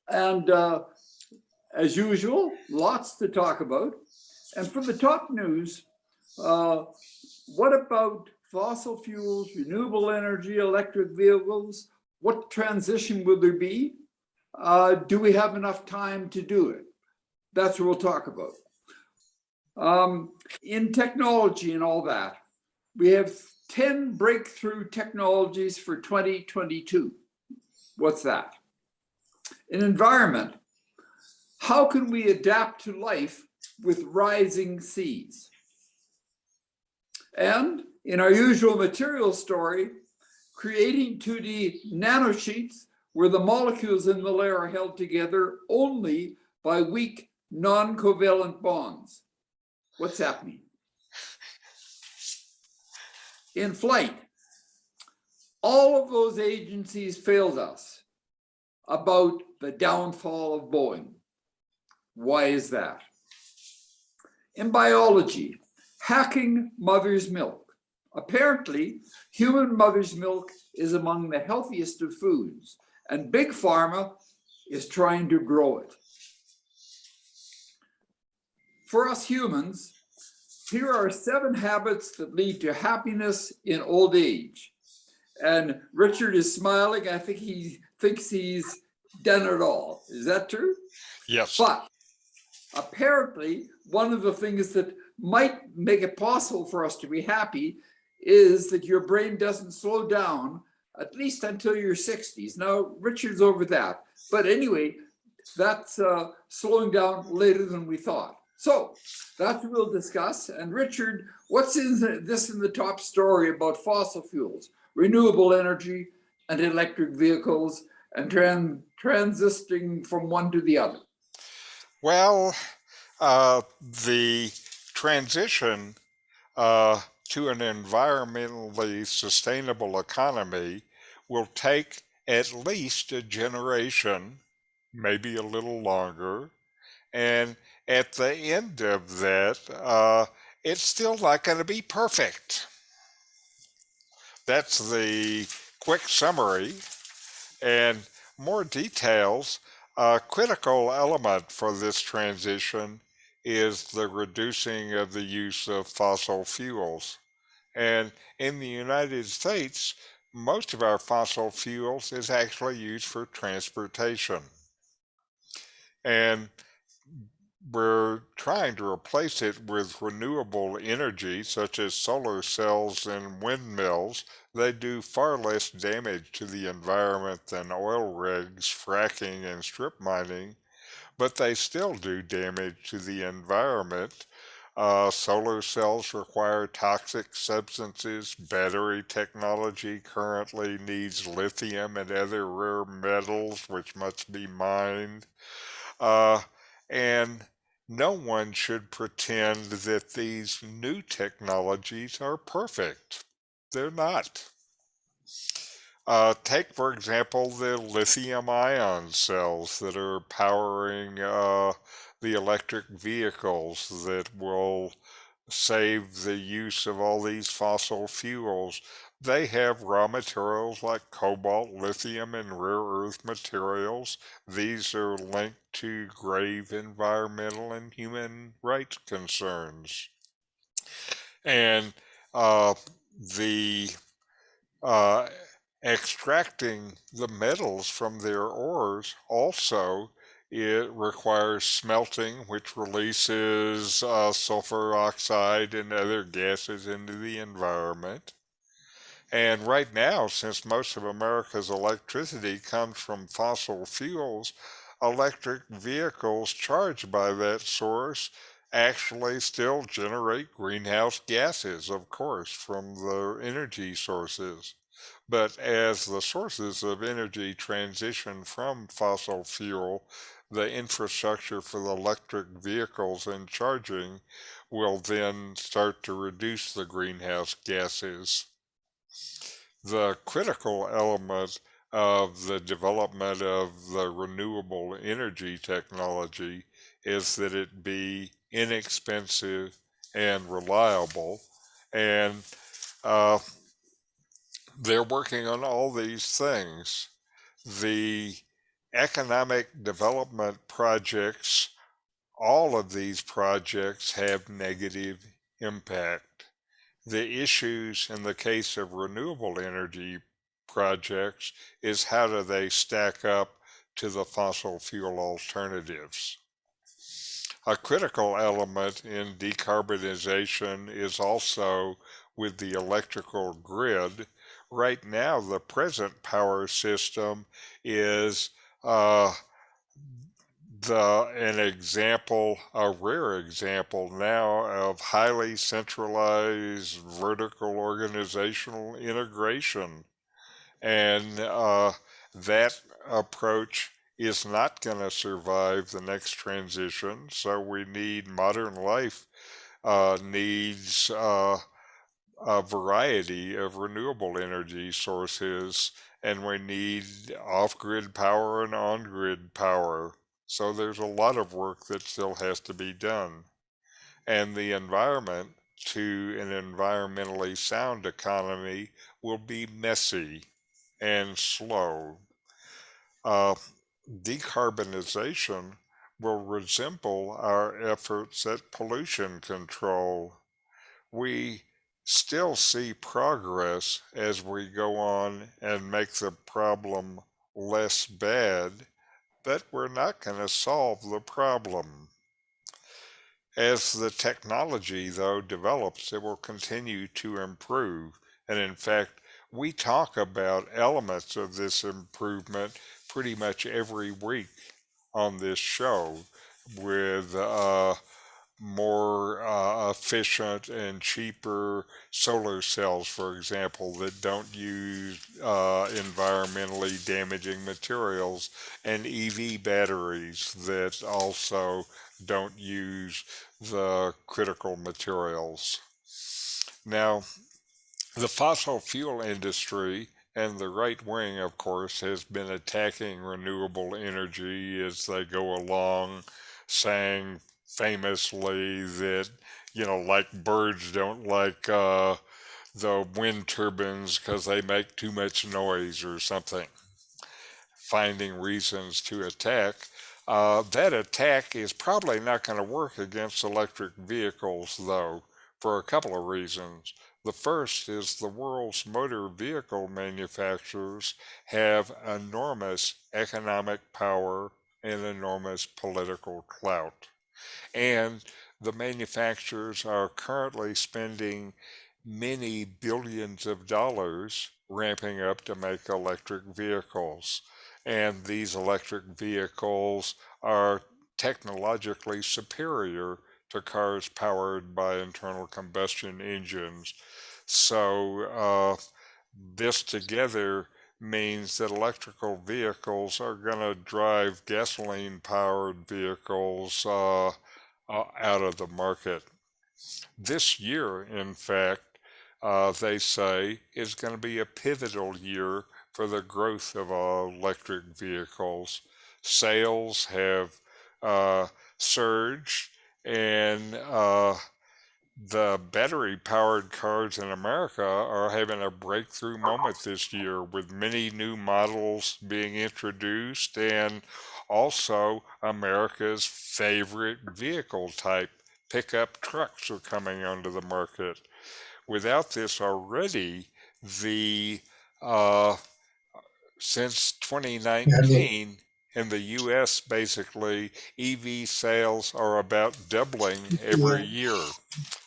And as usual, lots to talk about. And for the top news, what about fossil fuels, renewable energy, electric vehicles? What transition will there be? Do we have enough time to do it? That's what we'll talk about. In technology and all that, we have 10 breakthrough technologies for 2022. What's that? In environment, how can we adapt to life with rising seas? And in our usual materials story, creating 2D nanosheets where the molecules in the layer are held together only by weak non-covalent bonds. What's happening? In flight, all of those agencies failed us about the downfall of Boeing. Why is that? In biology, hacking mother's milk. Apparently, human mother's milk is among the healthiest of foods, and Big Pharma is trying to grow it. For us humans, here are 7 habits that lead to happiness in old age. And Richard is smiling. I think he thinks he's done it all. Is that true? Yes. But apparently, one of the things that might make it possible for us to be happy is that your brain doesn't slow down, at least until your 60s. Now, Richard's over that. But anyway, that's slowing down later than we thought. So that's what we'll discuss. And Richard, what's in the top story about fossil fuels, renewable energy, and electric vehicles, and transiting from one to the other? Well, the transition to an environmentally sustainable economy will take at least a generation, maybe a little longer. And at the end of that, it's still not going to be perfect. That's the quick summary. And more details, a critical element for this transition is the reducing of the use of fossil fuels. And in the United States, most of our fossil fuels is actually used for transportation. And we're trying to replace it with renewable energy, such as solar cells and windmills. They do far less damage to the environment than oil rigs, fracking, and strip mining, but they still do damage to the environment. Solar cells require toxic substances. Battery technology currently needs lithium and other rare metals, which must be mined. And no one should pretend that these new technologies are perfect. They're not. Take, for example, the lithium ion cells that are powering the electric vehicles that will save the use of all these fossil fuels. They have raw materials like cobalt, lithium, and rare earth materials. These are linked to grave environmental and human rights concerns. And the uh, extracting the metals from their ores also it requires smelting, which releases sulfur oxide and other gases into the environment. And right now, since most of America's electricity comes from fossil fuels, electric vehicles charged by that source actually still generate greenhouse gases, of course, from the energy sources. But as the sources of energy transition from fossil fuel, the infrastructure for the electric vehicles and charging will then start to reduce the greenhouse gases. The critical element of the development of the renewable energy technology is that it be inexpensive and reliable. And uh, they're working on all these things. The economic development projects, all of these projects have negative impact. The issues in the case of renewable energy projects is how do they stack up to the fossil fuel alternatives? A critical element in decarbonization is also with the electrical grid. Right now, the present power system is uh, an example, a rare example now of highly centralized vertical organizational integration. And that approach is not going to survive the next transition. So we need modern life needs a variety of renewable energy sources, and we need off-grid power and on-grid power. So there's a lot of work that still has to be done. And the environment to an environmentally sound economy will be messy and slow. Uh, Decarbonization will resemble our efforts at pollution control. We still see progress as we go on and make the problem less bad, but we're not going to solve the problem. As the technology, though, develops, it will continue to improve. And in fact, we talk about elements of this improvement pretty much every week on this show with more efficient and cheaper solar cells, for example, that don't use environmentally damaging materials, and EV batteries that also don't use the critical materials. Now, the fossil fuel industry and the right wing, of course, has been attacking renewable energy as they go along, saying famously that, like birds don't like the wind turbines because they make too much noise or something, finding reasons to attack. That attack is probably not going to work against electric vehicles, though, for a couple of reasons. The first is the world's motor vehicle manufacturers have enormous economic power and enormous political clout. And the manufacturers are currently spending many billions of dollars ramping up to make electric vehicles. And these electric vehicles are technologically superior to cars powered by internal combustion engines. So, this together means that electrical vehicles are going to drive gasoline powered vehicles out of the market. This year, in fact, they say is going to be a pivotal year for the growth of electric vehicles. Sales have uh, surged, and the battery powered cars in America are having a breakthrough moment this year with many new models being introduced, and also America's favorite vehicle type, pickup trucks, are coming onto the market. Without this already, the uh, since Yeah, I mean, 2019 in the US, basically, EV sales are about doubling every yeah, year.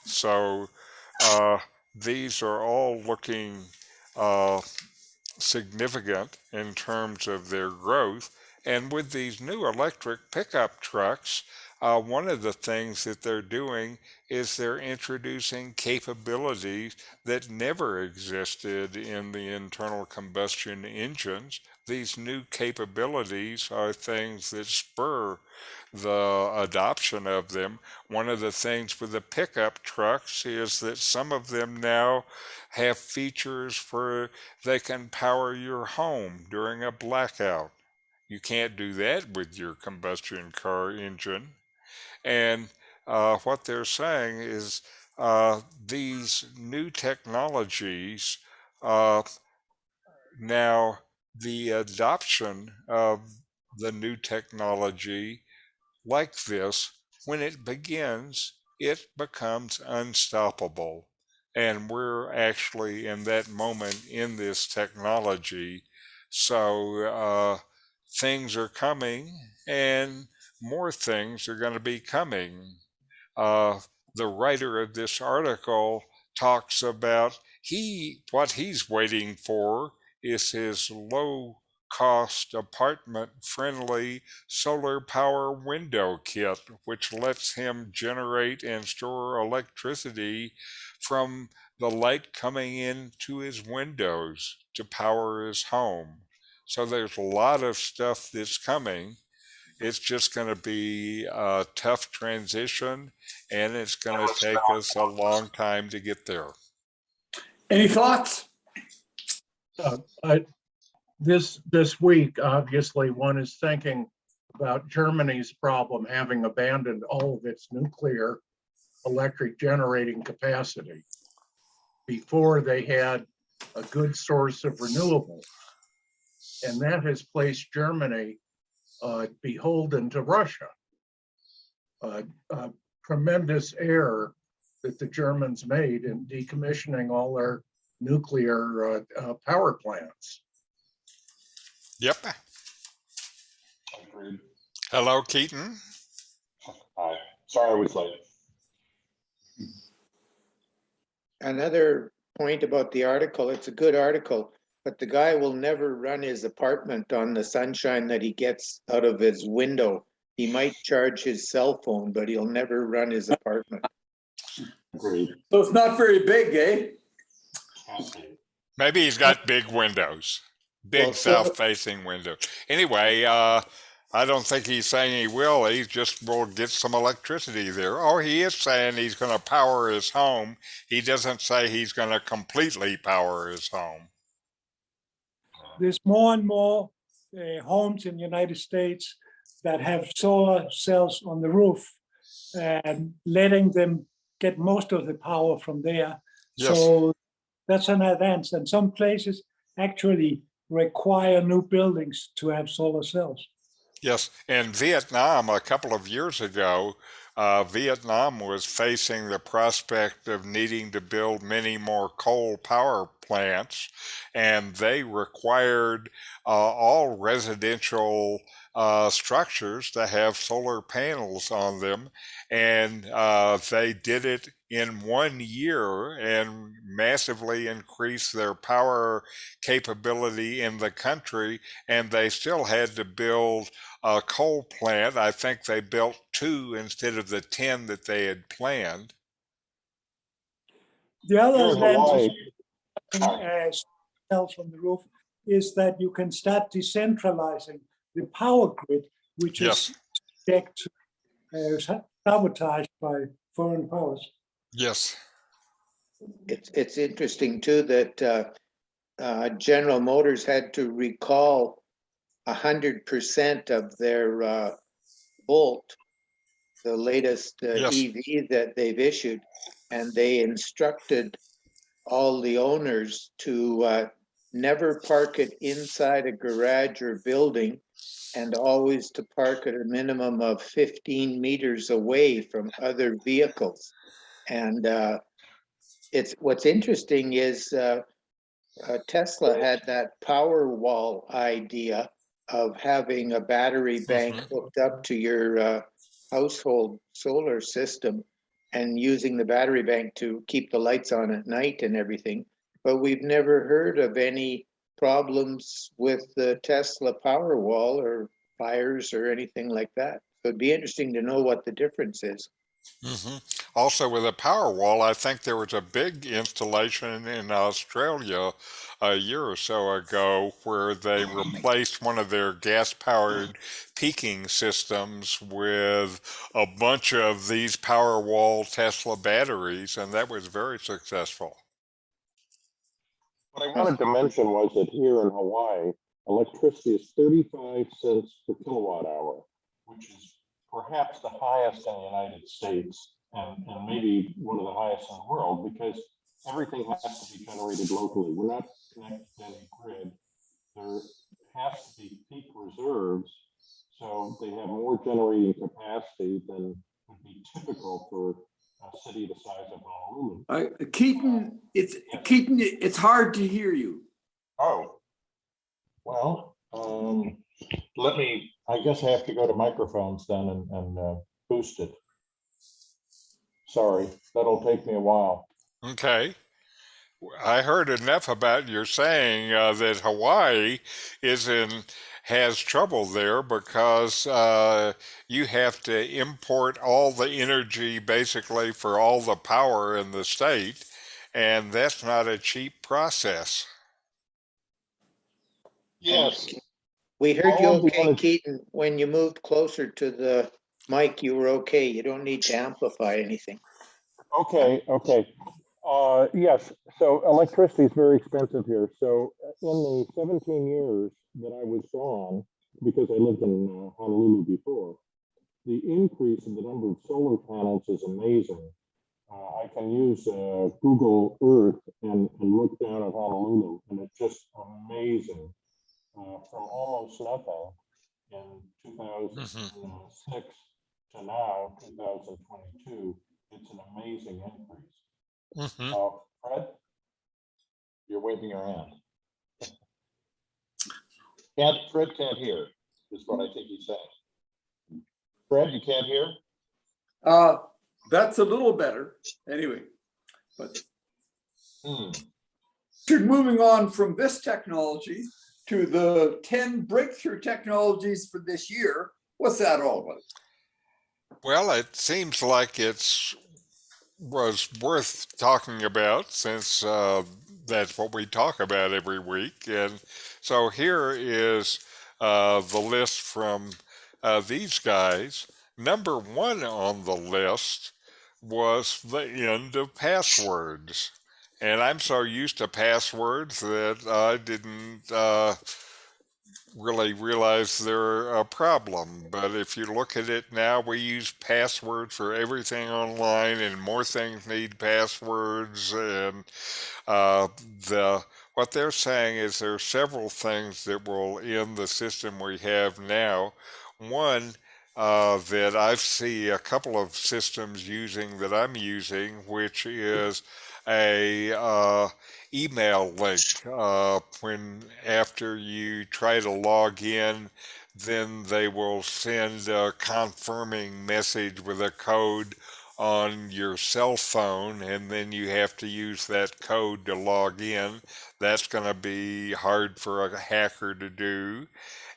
So uh, these are all looking uh, significant in terms of their growth. And with these new electric pickup trucks, one of the things that they're doing is they're introducing capabilities that never existed in the internal combustion engines. These new capabilities are things that spur the adoption of them. One of the things with the pickup trucks is that some of them now have features for they can power your home during a blackout. You can't do that with your combustion car engine. And what they're saying is these new technologies uh, now, the adoption of the new technology like this, when it begins, it becomes unstoppable. And we're actually in that moment in this technology. So things are coming, and more things are going to be coming. Uh, the writer of this article talks about what he's waiting for is his low cost apartment friendly solar power window kit, which lets him generate and store electricity from the light coming into his windows to power his home. So there's a lot of stuff that's coming. It's just going to be a tough transition, and it's going to take us a long time to get there. Any thoughts? This week, obviously, one is thinking about Germany's problem, having abandoned all of its nuclear electric generating capacity before they had a good source of renewable. And that has placed Germany beholden to Russia. A tremendous error that the Germans made in decommissioning all their nuclear power plants. Yep. Agreed. Hello, Keaton. Hi. Sorry I was late. Another point about the article, it's a good article, but the guy will never run his apartment on the sunshine that he gets out of his window. He might charge his cell phone, but he'll never run his apartment. Agreed. So it's not very big, eh? Can't be. Maybe he's got big windows, big Well, so- south-facing windows. Anyway, I don't think he's saying he will. He just will get some electricity there. Oh, he is saying he's going to power his home. He doesn't say he's going to completely power his home. There's more and more homes in the United States that have solar cells on the roof and letting them get most of the power from there. Yes. So that's an advance. And some places actually require new buildings to have solar cells. Yes, in Vietnam a couple of years ago, Vietnam was facing the prospect of needing to build many more coal power plants, and they required all residential structures to have solar panels on them, and they did it in 1 year and massively increased their power capability in the country, and they still had to build a coal plant. I think they built 2 instead of the 10 that they had planned. The other Here's advantage Hawaii. as cells on the roof is that you can start decentralizing the power grid, which Yes. is subject to sabotage by foreign powers. Yes. It's interesting too that General Motors had to recall 100% of their Bolt, the latest Yes. EV that they've issued, and they instructed all the owners to never park it inside a garage or building, and always to park at a minimum of 15 meters away from other vehicles. And it's what's interesting is Tesla had that power wall idea of having a battery bank hooked up to your household solar system and using the battery bank to keep the lights on at night and everything. But we've never heard of any problems with the Tesla power wall or fires or anything like that. So it'd be interesting to know what the difference is. hmm Also, with a power wall, I think there was a big installation in Australia a year or so ago where they replaced one of their gas-powered peaking systems with a bunch of these power wall Tesla batteries, and that was very successful. What I wanted to mention was that here in Hawaii, electricity is 35 cents per kilowatt hour, which is perhaps the highest in the United States and maybe one of the highest in the world, because everything has to be generated locally. We're not connected to any grid. There has to be peak reserves So they have more generating capacity than would be typical for a city the size of Honolulu. Keaton, it's hard to hear you. Oh, well, I guess I have to go to microphones then and boost it. Sorry, that'll take me a while. Okay. I heard enough about your saying that Hawaii has trouble there because you have to import all the energy basically for all the power in the state, and that's not a cheap process. Yes. We heard you All of the okay, energy- Keaton. When you moved closer to the mic, you were okay. You don't need to amplify anything. Okay. Yes, so electricity is very expensive here. So in the 17 years that I was gone, because I lived in Honolulu before, the increase in the number of solar panels is amazing. I can use Google Earth and look down at Honolulu, and it's just amazing. From almost nothing in 2006 to now, 2022, it's an amazing increase. Fred, you're waving your hand. Fred can't hear, is what I think he's saying. Fred, you can't hear? That's a little better anyway, but Hmm. you're moving on from this technology to the 10 breakthrough technologies for this year. What's that all about? Well, it seems like was worth talking about since that's what we talk about every week. And so here is the list from these guys. Number one on the list was the end of passwords. And I'm so used to passwords that I didn't really realize they're a problem. But if you look at it now, we use passwords for everything online, and more things need passwords. And what they're saying is there are several things that will end the system we have now. One that I see a couple of systems using that I'm using, which is a email link. When after you try to log in, then they will send a confirming message with a code on your cell phone, and then you have to use that code to log in. That's going to be hard for a hacker to do.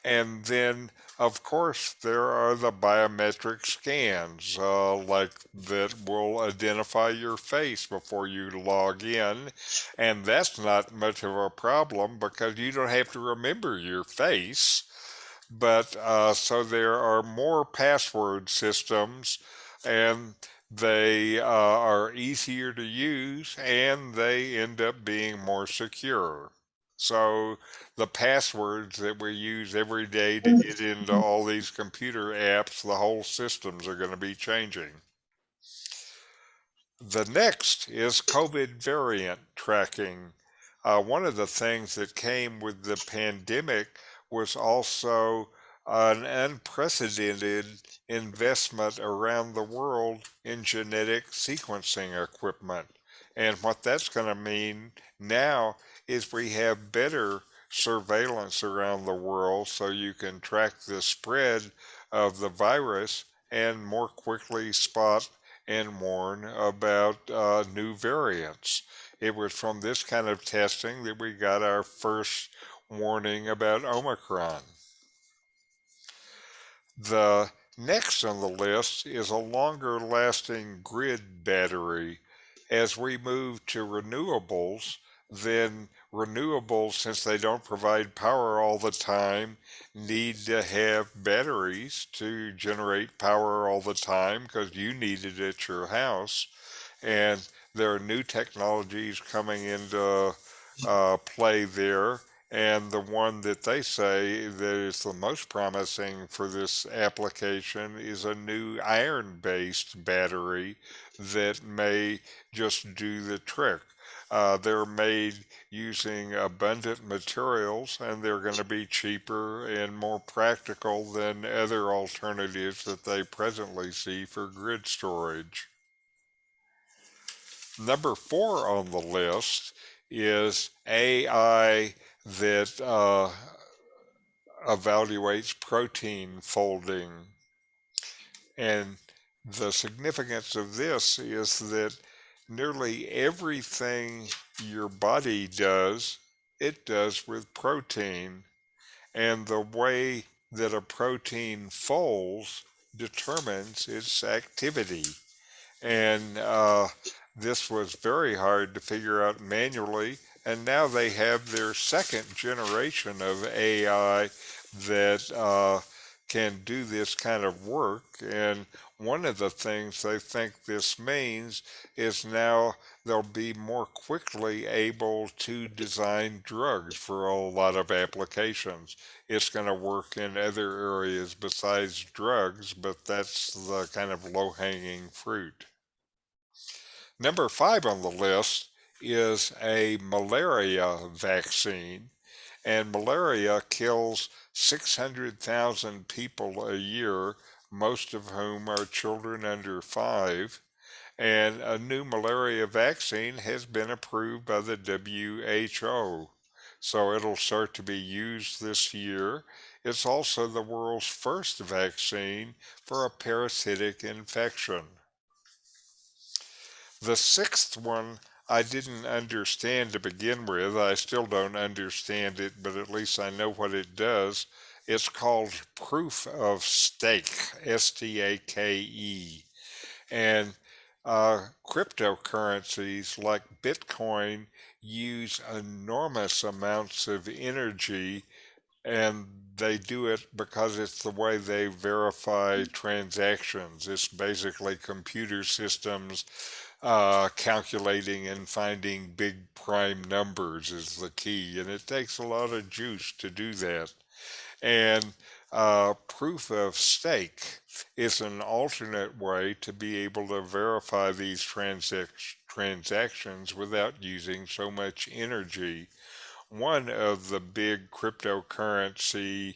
And then, of course, there are the biometric scans, like that will identify your face before you log in. And that's not much of a problem because you don't have to remember your face. But so there are more password systems, and they are easier to use, and they end up being more secure. So the passwords that we use every day to get into all these computer apps, the whole systems are going to be changing. The next is COVID variant tracking. One of the things that came with the pandemic was also an unprecedented investment around the world in genetic sequencing equipment. And what that's going to mean now is we have better surveillance around the world so you can track the spread of the virus and more quickly spot and warn about new variants. It was from this kind of testing that we got our first warning about Omicron. The next on the list is a longer lasting grid battery. As we move to renewables, then renewables, since they don't provide power all the time, need to have batteries to generate power all the time because you need it at your house. And there are new technologies coming into play there. And the one that they say that is the most promising for this application is a new iron based battery that may just do the trick. They're made using abundant materials, and they're going to be cheaper and more practical than other alternatives that they presently see for grid storage. Number 4 on the list is AI that evaluates protein folding. And the significance of this is that nearly everything your body does, it does with protein. And the way that a protein folds determines its activity. And this was very hard to figure out manually. And now they have their second generation of AI that can do this kind of work. And one of the things they think this means is now they'll be more quickly able to design drugs for a lot of applications. It's going to work in other areas besides drugs, but that's the kind of low-hanging fruit. Number 5 on the list is a malaria vaccine, and malaria kills 600,000 people a year, most of whom are children under 5. And a new malaria vaccine has been approved by the WHO. So it'll start to be used this year. It's also the world's first vaccine for a parasitic infection. The 6th one I didn't understand to begin with. I still don't understand it, but at least I know what it does. It's called proof of stake, S-T-A-K-E. And cryptocurrencies like Bitcoin use enormous amounts of energy, and they do it because it's the way they verify transactions. It's basically computer systems calculating and finding big prime numbers is the key, and it takes a lot of juice to do that. And proof of stake is an alternate way to be able to verify these transactions without using so much energy. One of the big cryptocurrency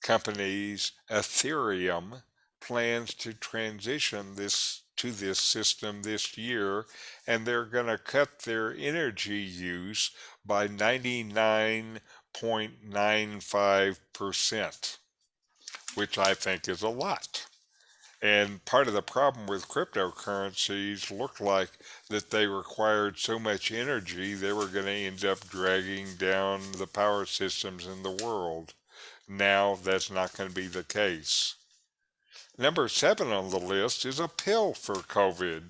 companies, Ethereum, plans to transition this to this system this year, and they're going to cut their energy use by 99.95%, which I think is a lot. And part of the problem with cryptocurrencies looked like that they required so much energy they were going to end up dragging down the power systems in the world. Now that's not going to be the case. Number 7 on the list is a pill for COVID,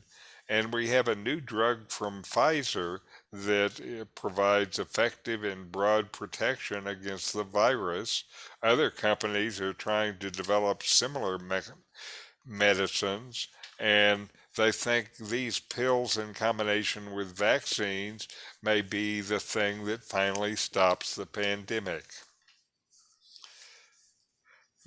and we have a new drug from Pfizer that provides effective and broad protection against the virus. Other companies are trying to develop similar medicines, and they think these pills in combination with vaccines may be the thing that finally stops the pandemic.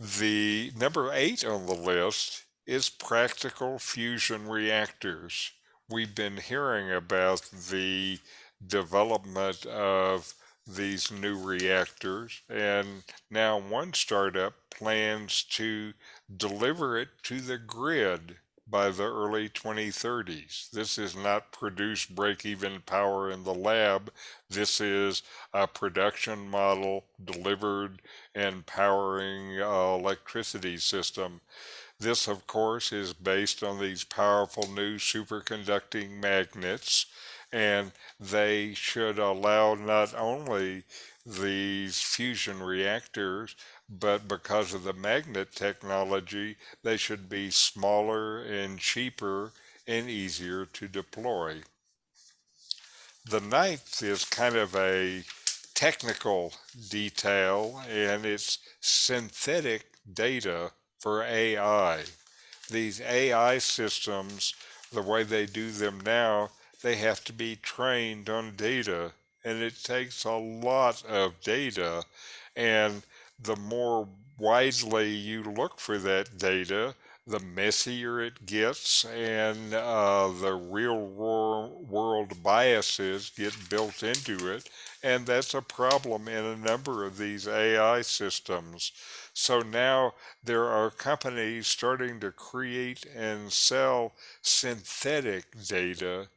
The number 8 on the list is practical fusion reactors. We've been hearing about the development of these new reactors, and now one startup plans to deliver it to the grid by the early 2030s. This is not produce break-even power in the lab. This is a production model delivered and powering electricity system. This, of course, is based on these powerful new superconducting magnets, and they should allow not only these fusion reactors, but because of the magnet technology, they should be smaller and cheaper and easier to deploy. The 9th is kind of a technical detail, and it's synthetic data for AI. These AI systems, the way they do them now, they have to be trained on data, and it takes a lot of data. And the more widely you look for that data, the messier it gets, and the real world biases get built into it. And that's a problem in a number of these AI systems. So now there are companies starting to create and sell synthetic data,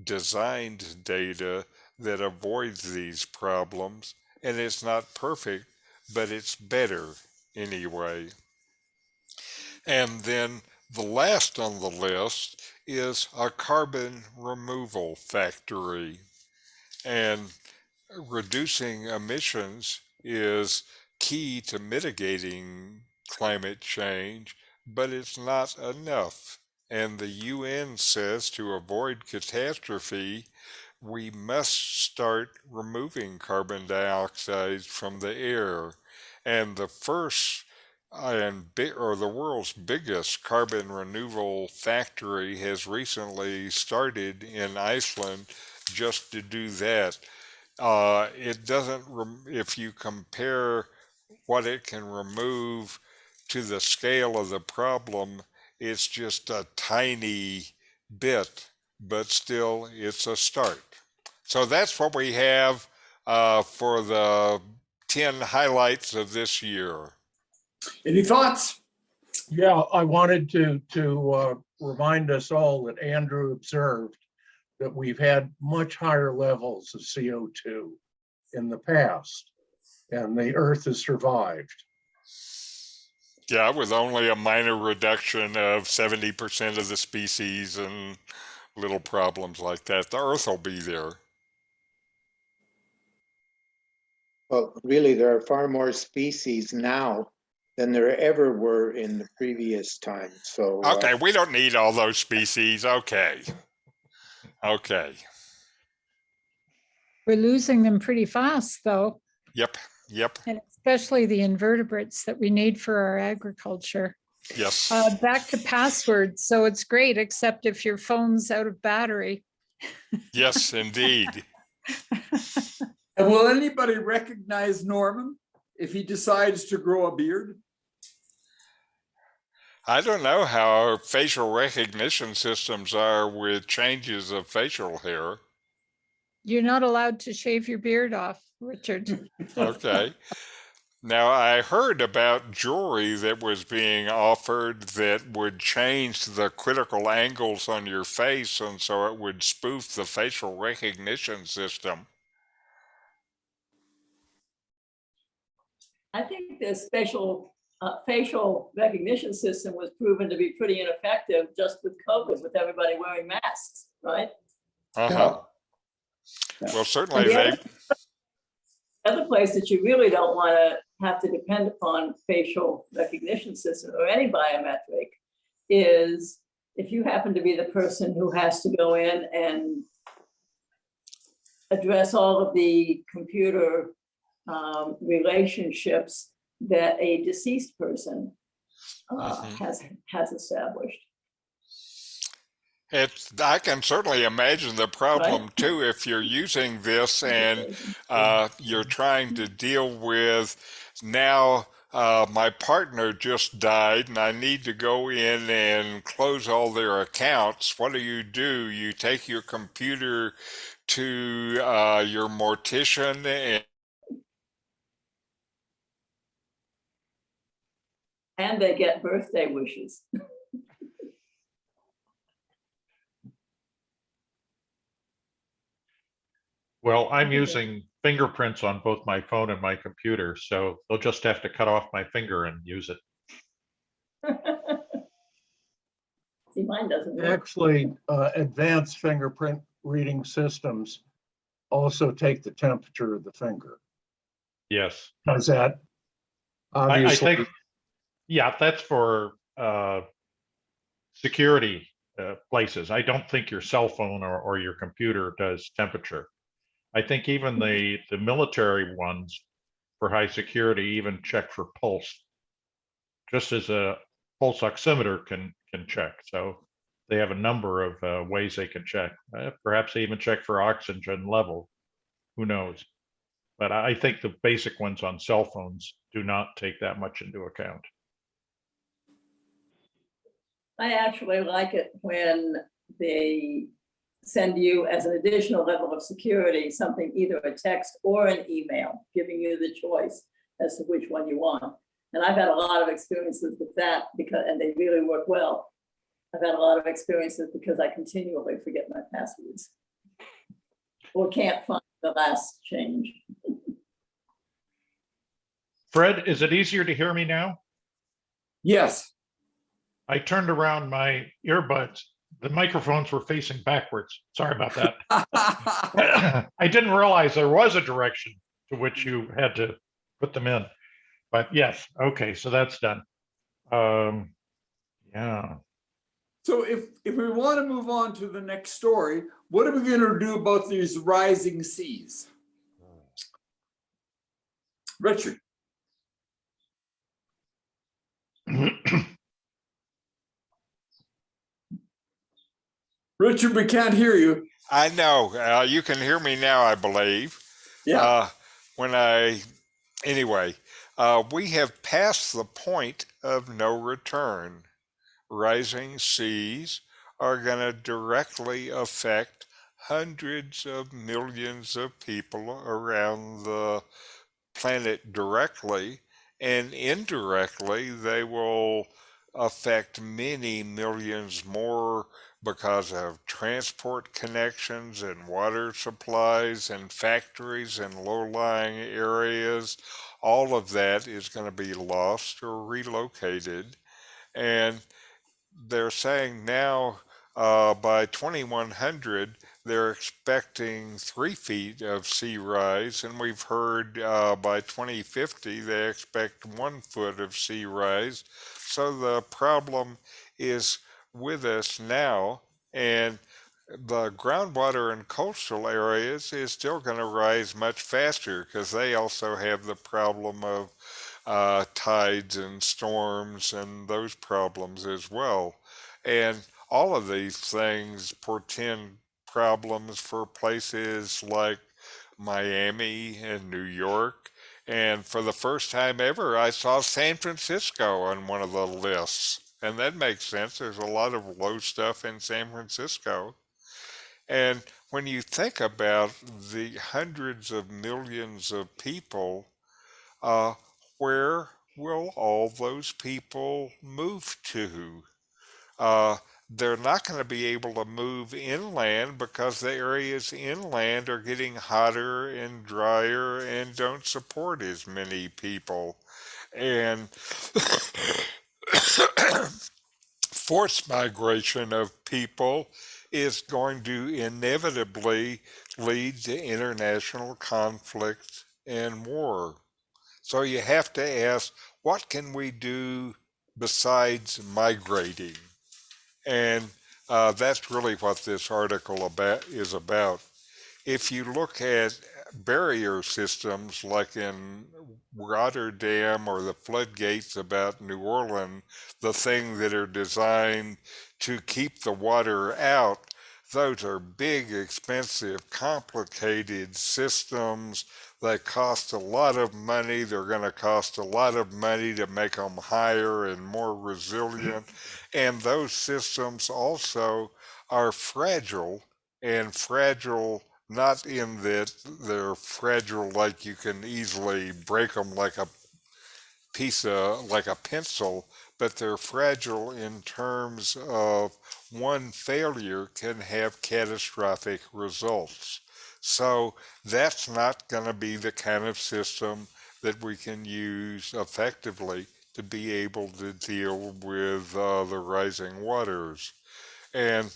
designed data that avoids these problems. And it's not perfect, but it's better anyway. And then the last on the list is a carbon removal factory. And reducing emissions is key to mitigating climate change, but it's not enough. And the UN says to avoid catastrophe, we must start removing carbon dioxide from the air. And the first or the world's biggest carbon removal factory has recently started in Iceland just to do that. It doesn't, if you compare what it can remove to the scale of the problem, it's just a tiny bit, but still it's a start. So that's what we have for the 10 highlights of this year. Any thoughts? Yeah, I wanted to remind us all that Andrew observed that we've had much higher levels of CO2 in the past, and the Earth has survived. Yeah, with only a minor reduction of 70% of the species and little problems like that, the Earth will be there. Well, really, there are far more species now than there ever were in the previous time. So Okay, we don't need all those species. Okay. Okay. We're losing them pretty fast, though, Yep. Yep. and especially the invertebrates that we need for our agriculture. Yes. Back to passwords. So it's great, except if your phone's out of battery. Yes, indeed. And will anybody recognize Norman if he decides to grow a beard? I don't know how our facial recognition systems are with changes of facial hair. You're not allowed to shave your beard off, Richard. Okay. Now, I heard about jewelry that was being offered that would change the critical angles on your face, and so it would spoof the facial recognition system. I think the facial recognition system was proven to be pretty ineffective just with COVID, with everybody wearing masks, right? Uh-huh. Yeah. Well, certainly And they... the other place that you really don't want to have to depend upon facial recognition system or any biometric is if you happen to be the person who has to go in and address all of the computer relationships that a deceased person has established. I can certainly imagine the problem too if you're using this and you're trying to deal with now my partner just died and I need to go in and close all their accounts. What do? You take your computer to your mortician And they get birthday wishes. Well, I'm using fingerprints on both my phone and my computer, so they'll just have to cut off my finger and use it. See, mine doesn't work. Actually, advanced fingerprint reading systems also take the temperature of the finger. Yes. Does that? I Obviously, think, yeah, that's for security places. I don't think your cell phone or your computer does temperature. I think even the military ones for high security even check for pulse, just as a pulse oximeter can check. So they have a number of ways they can check. Perhaps they even check for oxygen level. Who knows? But I think the basic ones on cell phones do not take that much into account. I actually like it when they send you, as an additional level of security, something, either a text or an email, giving you the choice as to which one you want. And I've had a lot of experiences with that and they really work well. I've had a lot of experiences because I continually forget my passwords or can't find the last change. Fred, is it easier to hear me now? Yes. I turned around my earbuds. The microphones were facing backwards. Sorry about that. I didn't realize there was a direction to which you had to put them in. But yes, okay, so that's done. Yeah. So if we want to move on to the next story, what are we going to do about these rising seas? Richard. Richard, we can't hear you. I know. You can hear me now, I believe. Yeah. Anyway, we have passed the point of no return. Rising seas are going to directly affect hundreds of millions of people around the planet directly, and indirectly, they will affect many millions more because of transport connections and water supplies and factories in low-lying areas. All of that is going to be lost or relocated. And they're saying now by 2100 they're expecting 3 feet of sea rise, and we've heard by 2050 they expect 1 foot of sea rise. So the problem is with us now, and the groundwater in coastal areas is still going to rise much faster because they also have the problem of tides and storms and those problems as well. And all of these things portend problems for places like Miami and New York. And for the first time ever, I saw San Francisco on one of the lists. And that makes sense. There's a lot of low stuff in San Francisco. And when you think about the hundreds of millions of people, uh, where will all those people move to? Uh, they're not going to be able to move inland because the areas inland are getting hotter and drier and don't support as many people. And forced migration of people is going to inevitably lead to international conflict and war. So you have to ask, what can we do besides migrating? And that's really what this article is about. If you look at barrier systems like in Rotterdam or the floodgates about New Orleans, the things that are designed to keep the water out, those are big, expensive, complicated systems that cost a lot of money. They're going to cost a lot of money to make them higher and more resilient. And those systems also are fragile, and fragile not in that they're fragile like you can easily break them like a like a pencil, but they're fragile in terms of one failure can have catastrophic results. So that's not going to be the kind of system that we can use effectively to be able to deal with the rising waters. And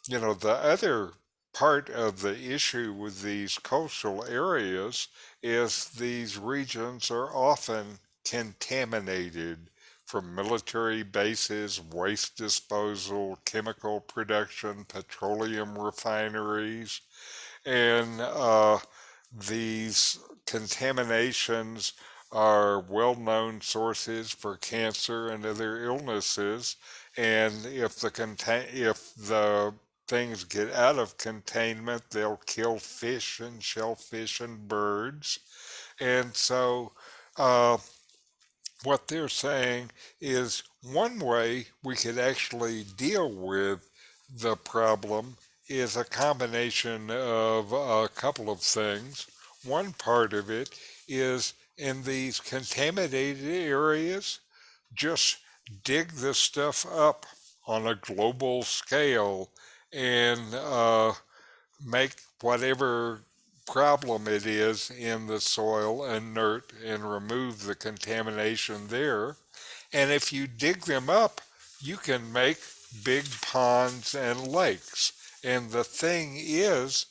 the other part of the issue with these coastal areas is these regions are often contaminated from military bases, waste disposal, chemical production, petroleum refineries, and these contaminations are well-known sources for cancer and other illnesses. And if the things get out of containment, they'll kill fish and shellfish and birds. And so what they're saying is one way we could actually deal with the problem is a combination of a couple of things. One part of it is in these contaminated areas, just dig this stuff up on a global scale and make whatever problem it is in the soil inert and remove the contamination there. And if you dig them up, you can make big ponds and lakes. And the thing is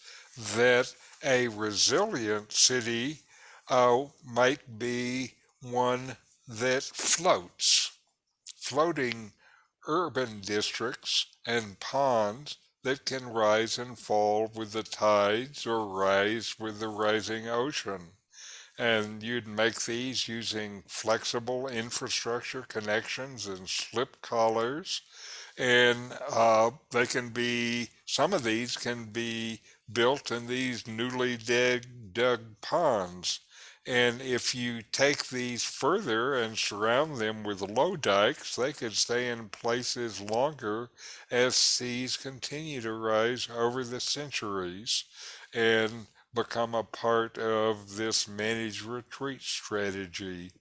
that a resilient city might be one that floats. Floating urban districts and ponds that can rise and fall with the tides or rise with the rising ocean. And you'd make these using flexible infrastructure connections and slip collars. And they can be, some of these can be built in these newly dug ponds. And if you take these further and surround them with low dikes, they could stay in places longer as seas continue to rise over the centuries and become a part of this managed retreat strategy.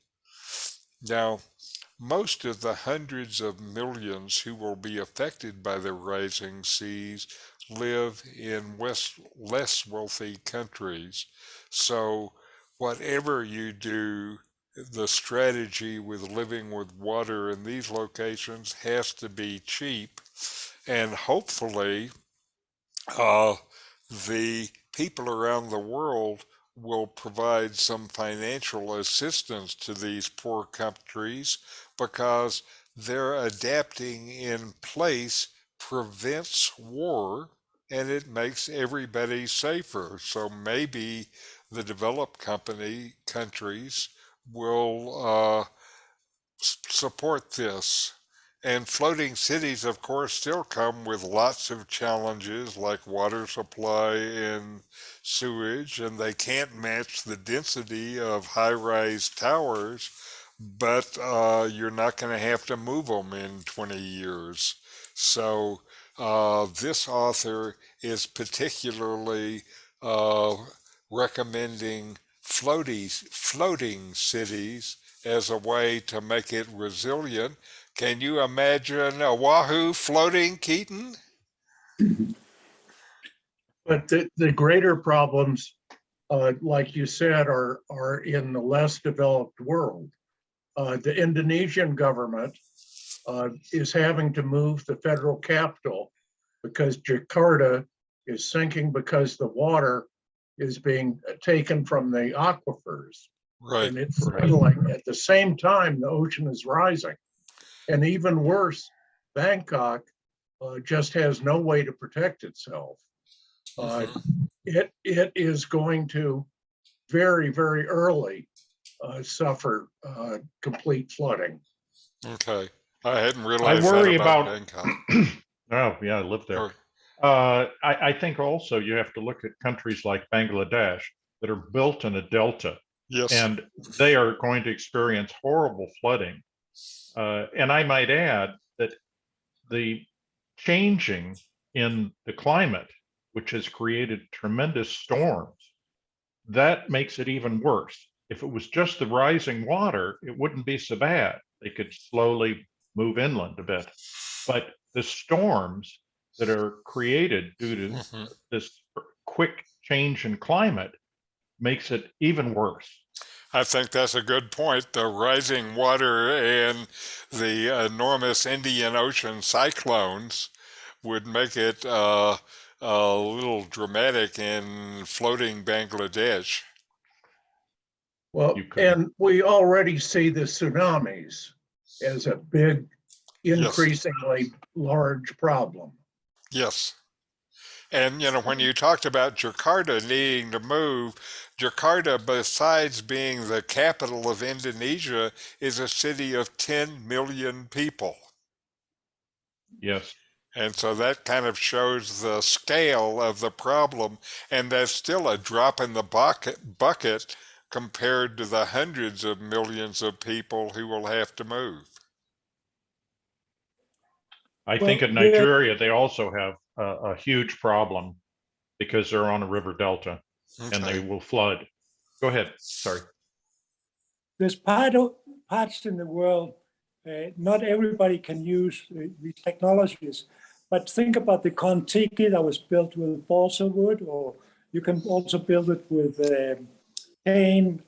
Now, most of the hundreds of millions who will be affected by the rising seas live in less wealthy countries. So, whatever you do, the strategy with living with water in these locations has to be cheap. And hopefully, uh, the people around the world will provide some financial assistance to these poor countries because their adapting in place prevents war and it makes everybody safer. So maybe the developed countries will support this. And floating cities, of course, still come with lots of challenges like water supply and sewage, and they can't match the density of high rise towers, but you're not going to have to move them in 20 years. So this author is particularly uh, recommending floating cities as a way to make it resilient. Can you imagine Oahu floating, Keaton? But the greater problems, like you said, are in the less developed world. The Indonesian government is having to move the federal capital because Jakarta is sinking because the water is being taken from the aquifers. Right. And it's settling. At the same time, the ocean is rising. And even worse, Bangkok just has no way to protect itself. It is going to very, very early suffer complete flooding. Okay. I hadn't I realized worry that about about, Bangkok. oh, yeah, I lived there. Or- I think also you have to look at countries like Bangladesh that are built in a delta, yes. and they are going to experience horrible flooding. And I might add that the changing in the climate, which has created tremendous storms, that makes it even worse. If it was just the rising water, it wouldn't be so bad. They could slowly move inland a bit. But the storms that are created due to this quick change in climate makes it even worse. I think that's a good point. The rising water and the enormous Indian Ocean cyclones would make it a little dramatic in floating Bangladesh. Well, and we already see the tsunamis as a big, increasingly large problem. Yes. And, you know, when you talked about Jakarta needing to move, Jakarta, besides being the capital of Indonesia, is a city of 10 million people. Yes. And so that kind of shows the scale of the problem. And that's still a drop in the bucket compared to the hundreds of millions of people who will have to move. I think in Nigeria, they also have a huge problem because they're on a river delta and they Okay. will flood. Go ahead, sorry. There's parts in the world, not everybody can use these technologies. But think about the Kontiki that was built with balsa wood, or you can also build it with cane,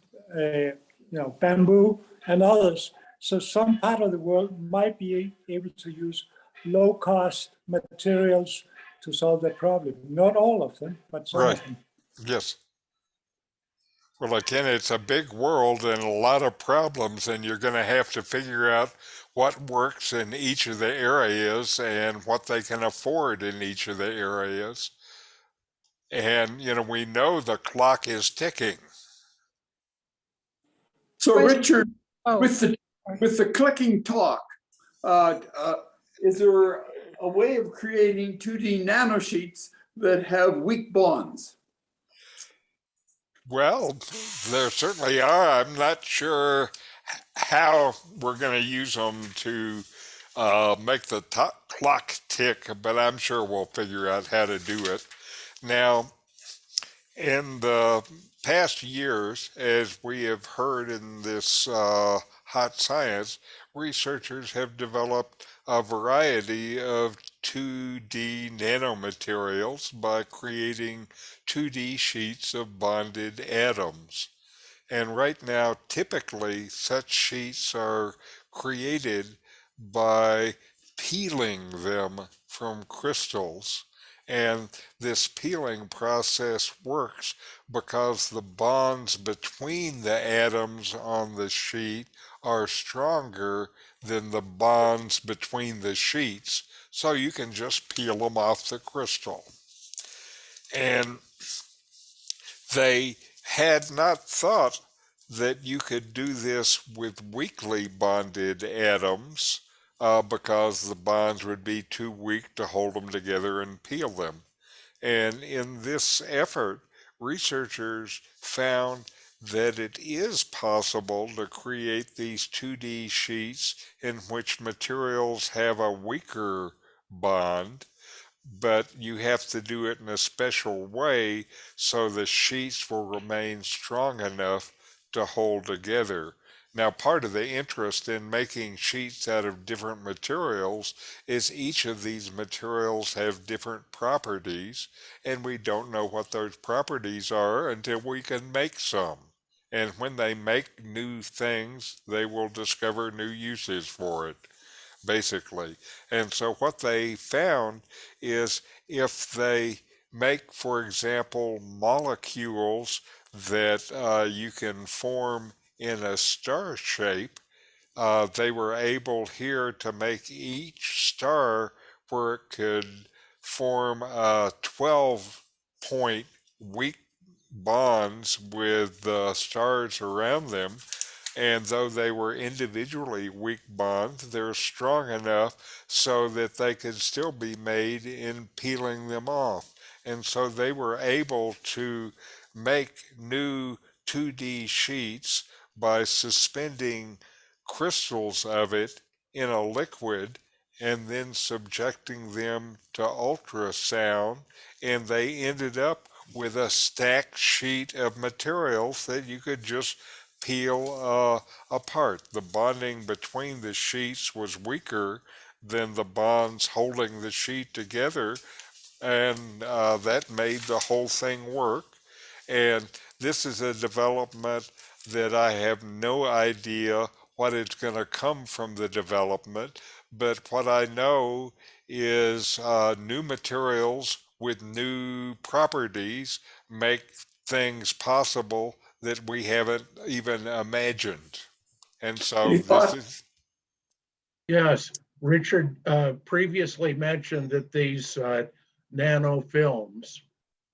bamboo, and others. So some part of the world might be able to use low-cost materials to solve that problem. Not all of them, but some Right. of them. Yes. Well, again, it's a big world and a lot of problems, and you're going to have to figure out what works in each of the areas and what they can afford in each of the areas. And, we know the clock is ticking. So Richard, Oh, with the clicking talk, is there a way of creating 2D nanosheets that have weak bonds? Well, there certainly are. I'm not sure how we're going to use them to make the clock tick, but I'm sure we'll figure out how to do it. Now, in the past years, as we have heard in this hot science, researchers have developed a variety of 2D nanomaterials by creating 2D sheets of bonded atoms. And right now, typically, such sheets are created by peeling them from crystals. And this peeling process works because the bonds between the atoms on the sheet are stronger than the bonds between the sheets. So you can just peel them off the crystal. And they had not thought that you could do this with weakly bonded atoms because the bonds would be too weak to hold them together and peel them. And in this effort, researchers found that it is possible to create these 2D sheets in which materials have a weaker bond, but you have to do it in a special way so the sheets will remain strong enough to hold together. Now, part of the interest in making sheets out of different materials is each of these materials have different properties, and we don't know what those properties are until we can make some. And when they make new things, they will discover new uses for it, basically. And so what they found is if they make, for example, molecules that you can form in a star shape, they were able here to make each star where it could form 12-point weak bonds with the stars around them. And though they were individually weak bonds, they're strong enough so that they could still be made in peeling them off. And so they were able to make new 2D sheets by suspending crystals of it in a liquid and then subjecting them to ultrasound. And they ended up with a stacked sheet of materials that you could just peel apart. The bonding between the sheets was weaker than the bonds holding the sheet together, and that made the whole thing work. And this is a development that I have no idea what is going to come from the development, but what I know is new materials with new properties make things possible that we haven't even imagined. And so this is, Yes, Richard previously mentioned that these nanofilms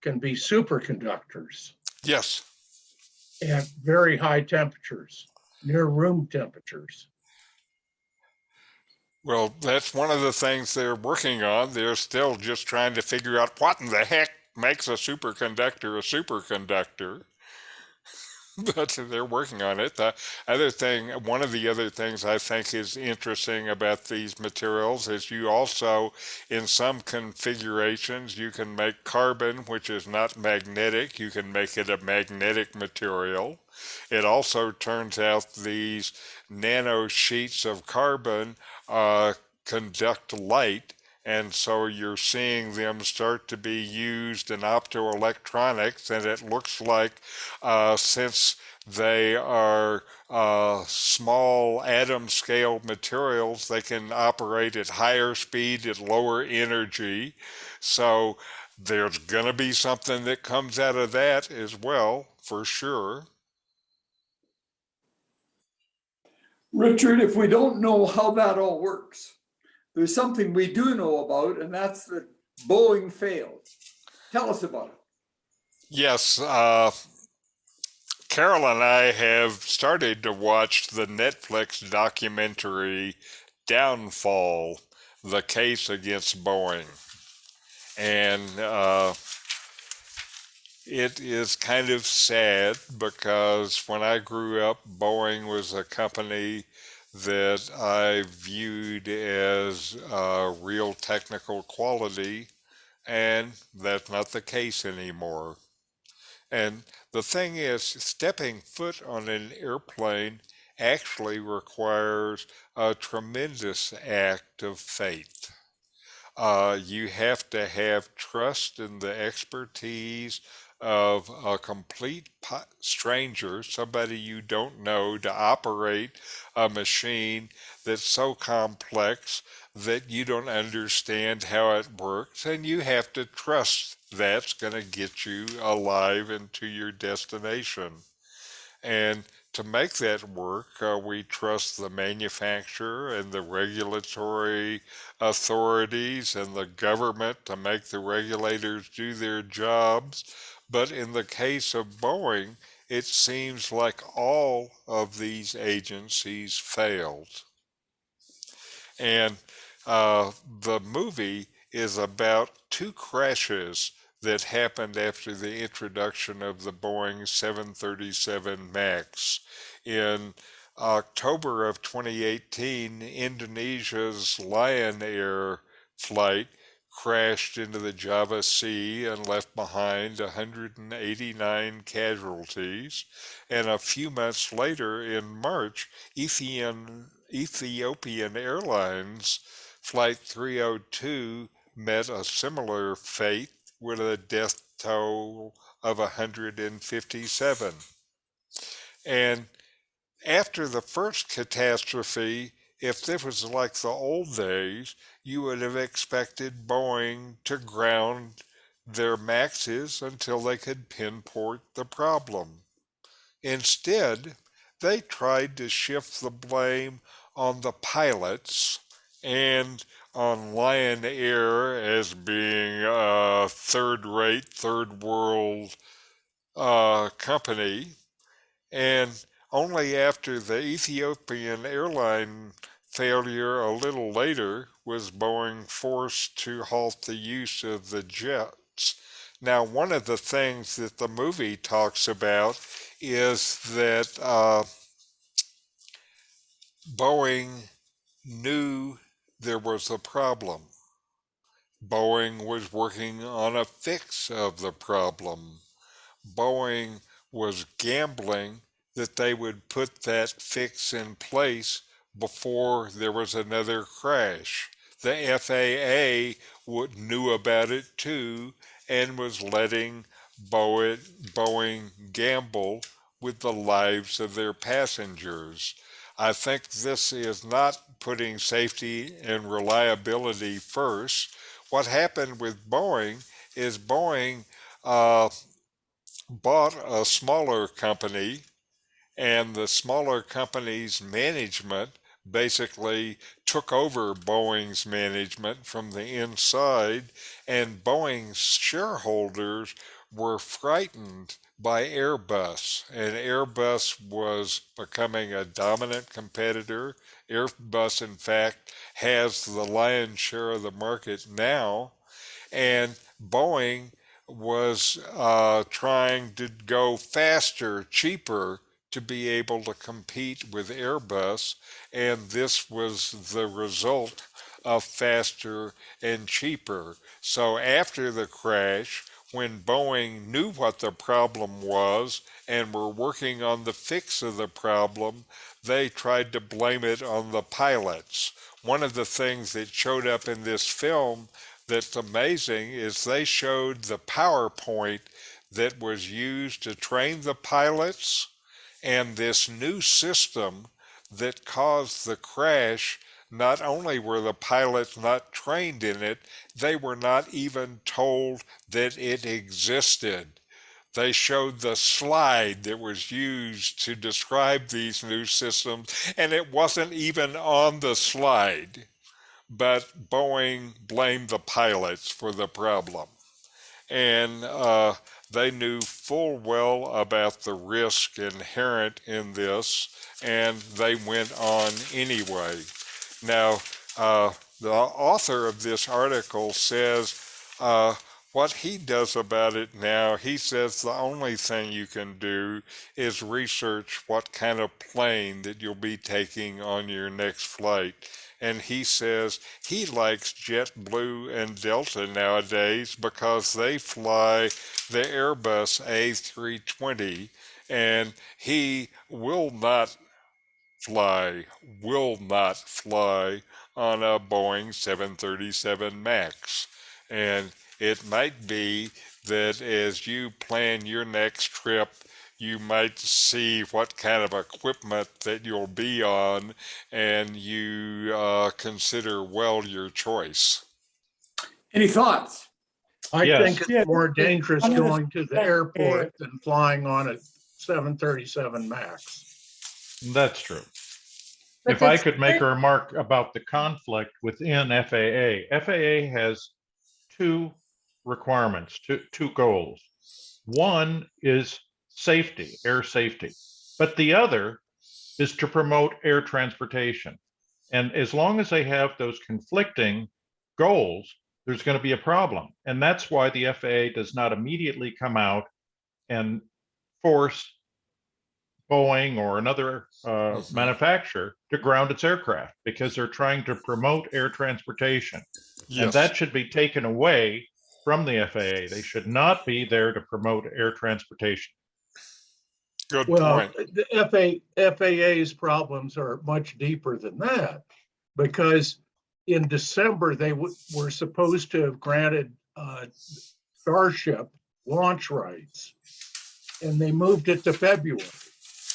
can be superconductors yes. at very high temperatures, near room temperatures. Well, that's one of the things they're working on. They're still just trying to figure out what in the heck makes a superconductor a superconductor. but they're working on it. The other thing, one of the other things I think is interesting about these materials is you also, in some configurations, you can make carbon, which is not magnetic. You can make it a magnetic material. It also turns out these nano sheets of carbon conduct light, and so you're seeing them start to be used in optoelectronics, and it looks like since they are small atom scale materials, they can operate at higher speed, at lower energy. So there's going to be something that comes out of that as well, for sure. Richard, if we don't know how that all works, there's something we do know about, and that's that Boeing failed. Tell us about it. Yes, Carol and I have started to watch the Netflix documentary Downfall, the case against Boeing. And it is kind of sad because when I grew up, Boeing was a company that I viewed as real technical quality, and that's not the case anymore. And the thing is, stepping foot on an airplane actually requires a tremendous act of faith. You have to have trust in the expertise of a complete stranger, somebody you don't know, to operate a machine that's so complex that you don't understand how it works, and you have to trust that's going to get you alive and to your destination. And to make that work, we trust the manufacturer and the regulatory authorities and the government to make the regulators do their jobs. But in the case of Boeing, it seems like all of these agencies failed. And the movie is about two crashes that happened after the introduction of the Boeing 737 MAX. In October of 2018, Indonesia's Lion Air flight crashed into the Java Sea and left behind 189 casualties. And a few months later, in March, Ethiopian Airlines Flight 302 met a similar fate with a death toll of 157. And after the first catastrophe, if this was like the old days, you would have expected Boeing to ground their Maxes until they could pinpoint the problem. Instead, they tried to shift the blame on the pilots and on Lion Air as being a third-rate, third-world company. And only after the Ethiopian airline failure a little later was Boeing forced to halt the use of the jets. Now, one of the things that the movie talks about is that Boeing knew there was a problem. Boeing was working on a fix of the problem. Boeing was gambling that they would put that fix in place before there was another crash. The FAA knew about it too and was letting Boeing gamble with the lives of their passengers. I think this is not putting safety and reliability first. What happened with Boeing is Boeing bought a smaller company, and the smaller company's management basically took over Boeing's management from the inside, and Boeing's shareholders were frightened by Airbus, and Airbus was becoming a dominant competitor. Airbus, in fact, has the lion's share of the market now, and Boeing was trying to go faster, cheaper to be able to compete with Airbus, and this was the result of faster and cheaper. So after the crash, when Boeing knew what the problem was and were working on the fix of the problem, they tried to blame it on the pilots. One of the things that showed up in this film that's amazing is they showed the PowerPoint that was used to train the pilots and this new system that caused the crash. Not only were the pilots not trained in it, they were not even told that it existed. They showed the slide that was used to describe these new systems, and it wasn't even on the slide. But Boeing blamed the pilots for the problem. And they knew full well about the risk inherent in this, and they went on anyway. Now, the author of this article says what he does about it now, he says the only thing you can do is research what kind of plane that you'll be taking on your next flight. And he says he likes JetBlue and Delta nowadays because they fly the Airbus A320, and he will not fly on a Boeing 737 MAX. And it might be that as you plan your next trip, you might see what kind of equipment that you'll be on, and you consider well your choice. Any thoughts? I Yes. think it's Yeah, more dangerous I'm gonna going to the say, airport than flying on a 737 MAX. That's true. But If I that's could make a good. remark about the conflict within FAA, FAA has two requirements, two goals. One is safety, air safety, but the other is to promote air transportation. And as long as they have those conflicting goals, there's going to be a problem. And that's why the FAA does not immediately come out and force Boeing or another manufacturer to ground its aircraft, because they're trying to promote air transportation. And Yes. that should be taken away from the FAA. They should not be there to promote air transportation. Good Well, point. the FAA's problems are much deeper than that, because in December, they were supposed to have granted Starship launch rights, and they moved it to February.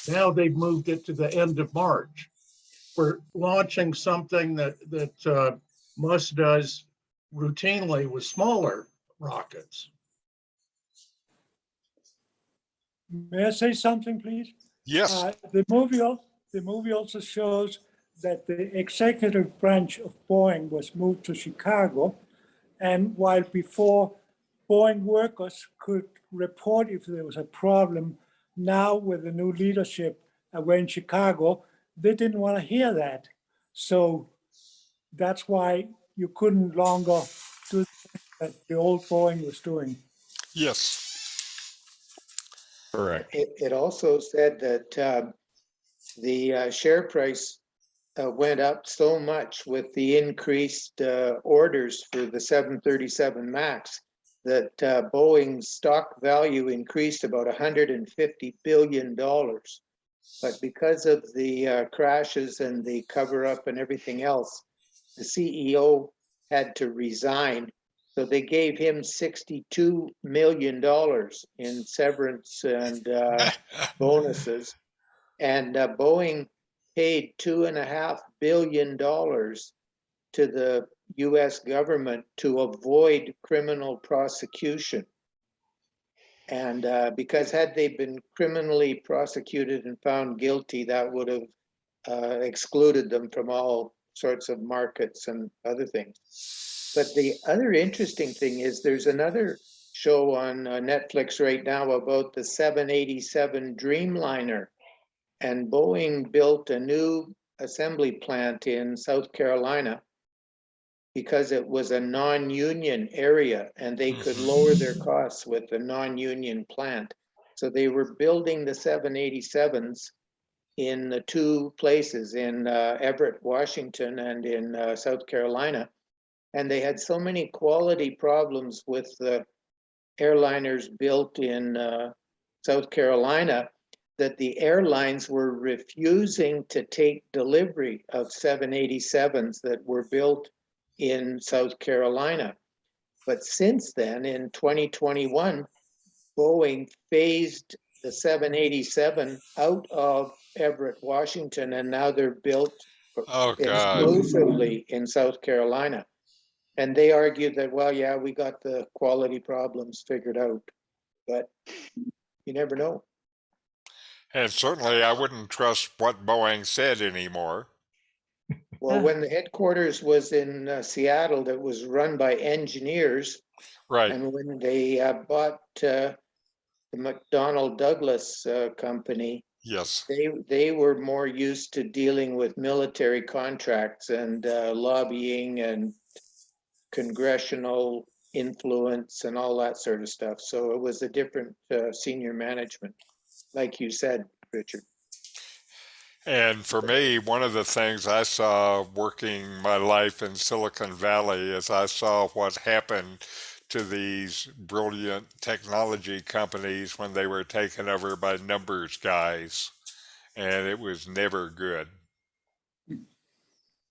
Now they've moved it to the end of March for launching something that Musk does routinely with smaller rockets. May I say something, please? Yes. The movie also shows that the executive branch of Boeing was moved to Chicago, and while before Boeing workers could report if there was a problem, now with the new leadership away in Chicago, they didn't want to hear that. So that's why you couldn't longer do that the old Boeing was doing. Yes. Correct. It also said that the share price went up so much with the increased orders for the 737 MAX that Boeing's stock value increased about $150 billion. But because of the crashes and the cover up and everything else, the CEO had to resign. So they gave him $62 million in severance and bonuses. And Boeing paid $2.5 billion to the US government to avoid criminal prosecution. And because had they been criminally prosecuted and found guilty, that would have excluded them from all sorts of markets and other things. But the other interesting thing is there's another show on Netflix right now about the 787 Dreamliner. And Boeing built a new assembly plant in South Carolina. because it was a non-union area and they could lower their costs with the non-union plant. So they were building the 787s in the two places, in Everett, Washington, and in South Carolina. And they had so many quality problems with the airliners built in South Carolina that the airlines were refusing to take delivery of 787s that were built in South Carolina. But since then, in 2021, Boeing phased the 787 out of Everett, Washington, and now they're built Oh, God. exclusively in South Carolina. And they argued that, well, yeah, we got the quality problems figured out, but you never know. And certainly I wouldn't trust what Boeing said anymore. Well, when the headquarters was in Seattle, that was run by engineers, Right. and when they bought the McDonnell Douglas company, Yes. they were more used to dealing with military contracts and lobbying and congressional influence and all that sort of stuff. So it was a different senior management, like you said, Richard. And for me, one of the things I saw working my life in Silicon Valley is I saw what happened to these brilliant technology companies when they were taken over by numbers guys. And it was never good.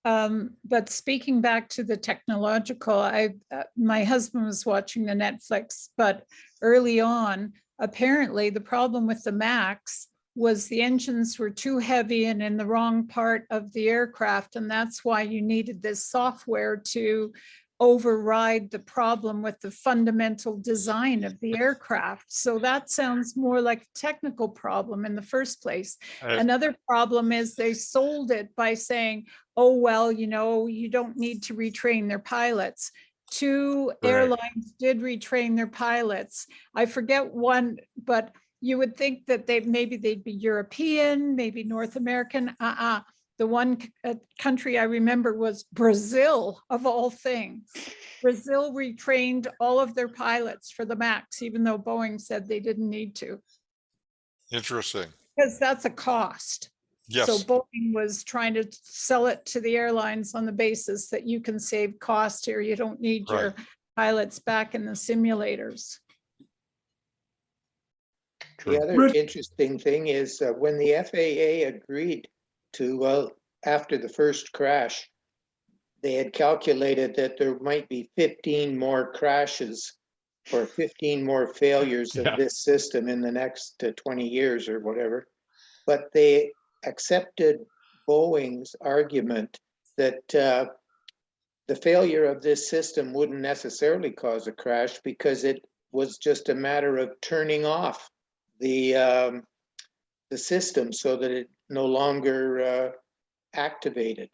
But speaking back to the technological, my husband was watching the Netflix, but early on, apparently the problem with the Max was the engines were too heavy and in the wrong part of the aircraft. And that's why you needed this software to override the problem with the fundamental design of the aircraft. So that sounds more like a technical problem in the first place. Another problem is they sold it by saying, oh, well, you know, you don't need to retrain their pilots. Two airlines did retrain their pilots. I forget one, but you would think that they'd be European, maybe North American. The one country I remember was Brazil, of all things. Brazil retrained all of their pilots for the MAX, even though Boeing said they didn't need to. Interesting. Because that's a cost. Yes. So Boeing was trying to sell it to the airlines on the basis that you can save cost here. You don't need your pilots back in the simulators. The other interesting thing is when the FAA agreed to, after the first crash, they had calculated that there might be 15 more crashes or 15 more failures of this system in the next 20 years or whatever. But they accepted Boeing's argument that the failure of this system wouldn't necessarily cause a crash because it was just a matter of turning off the system so that it no longer activated.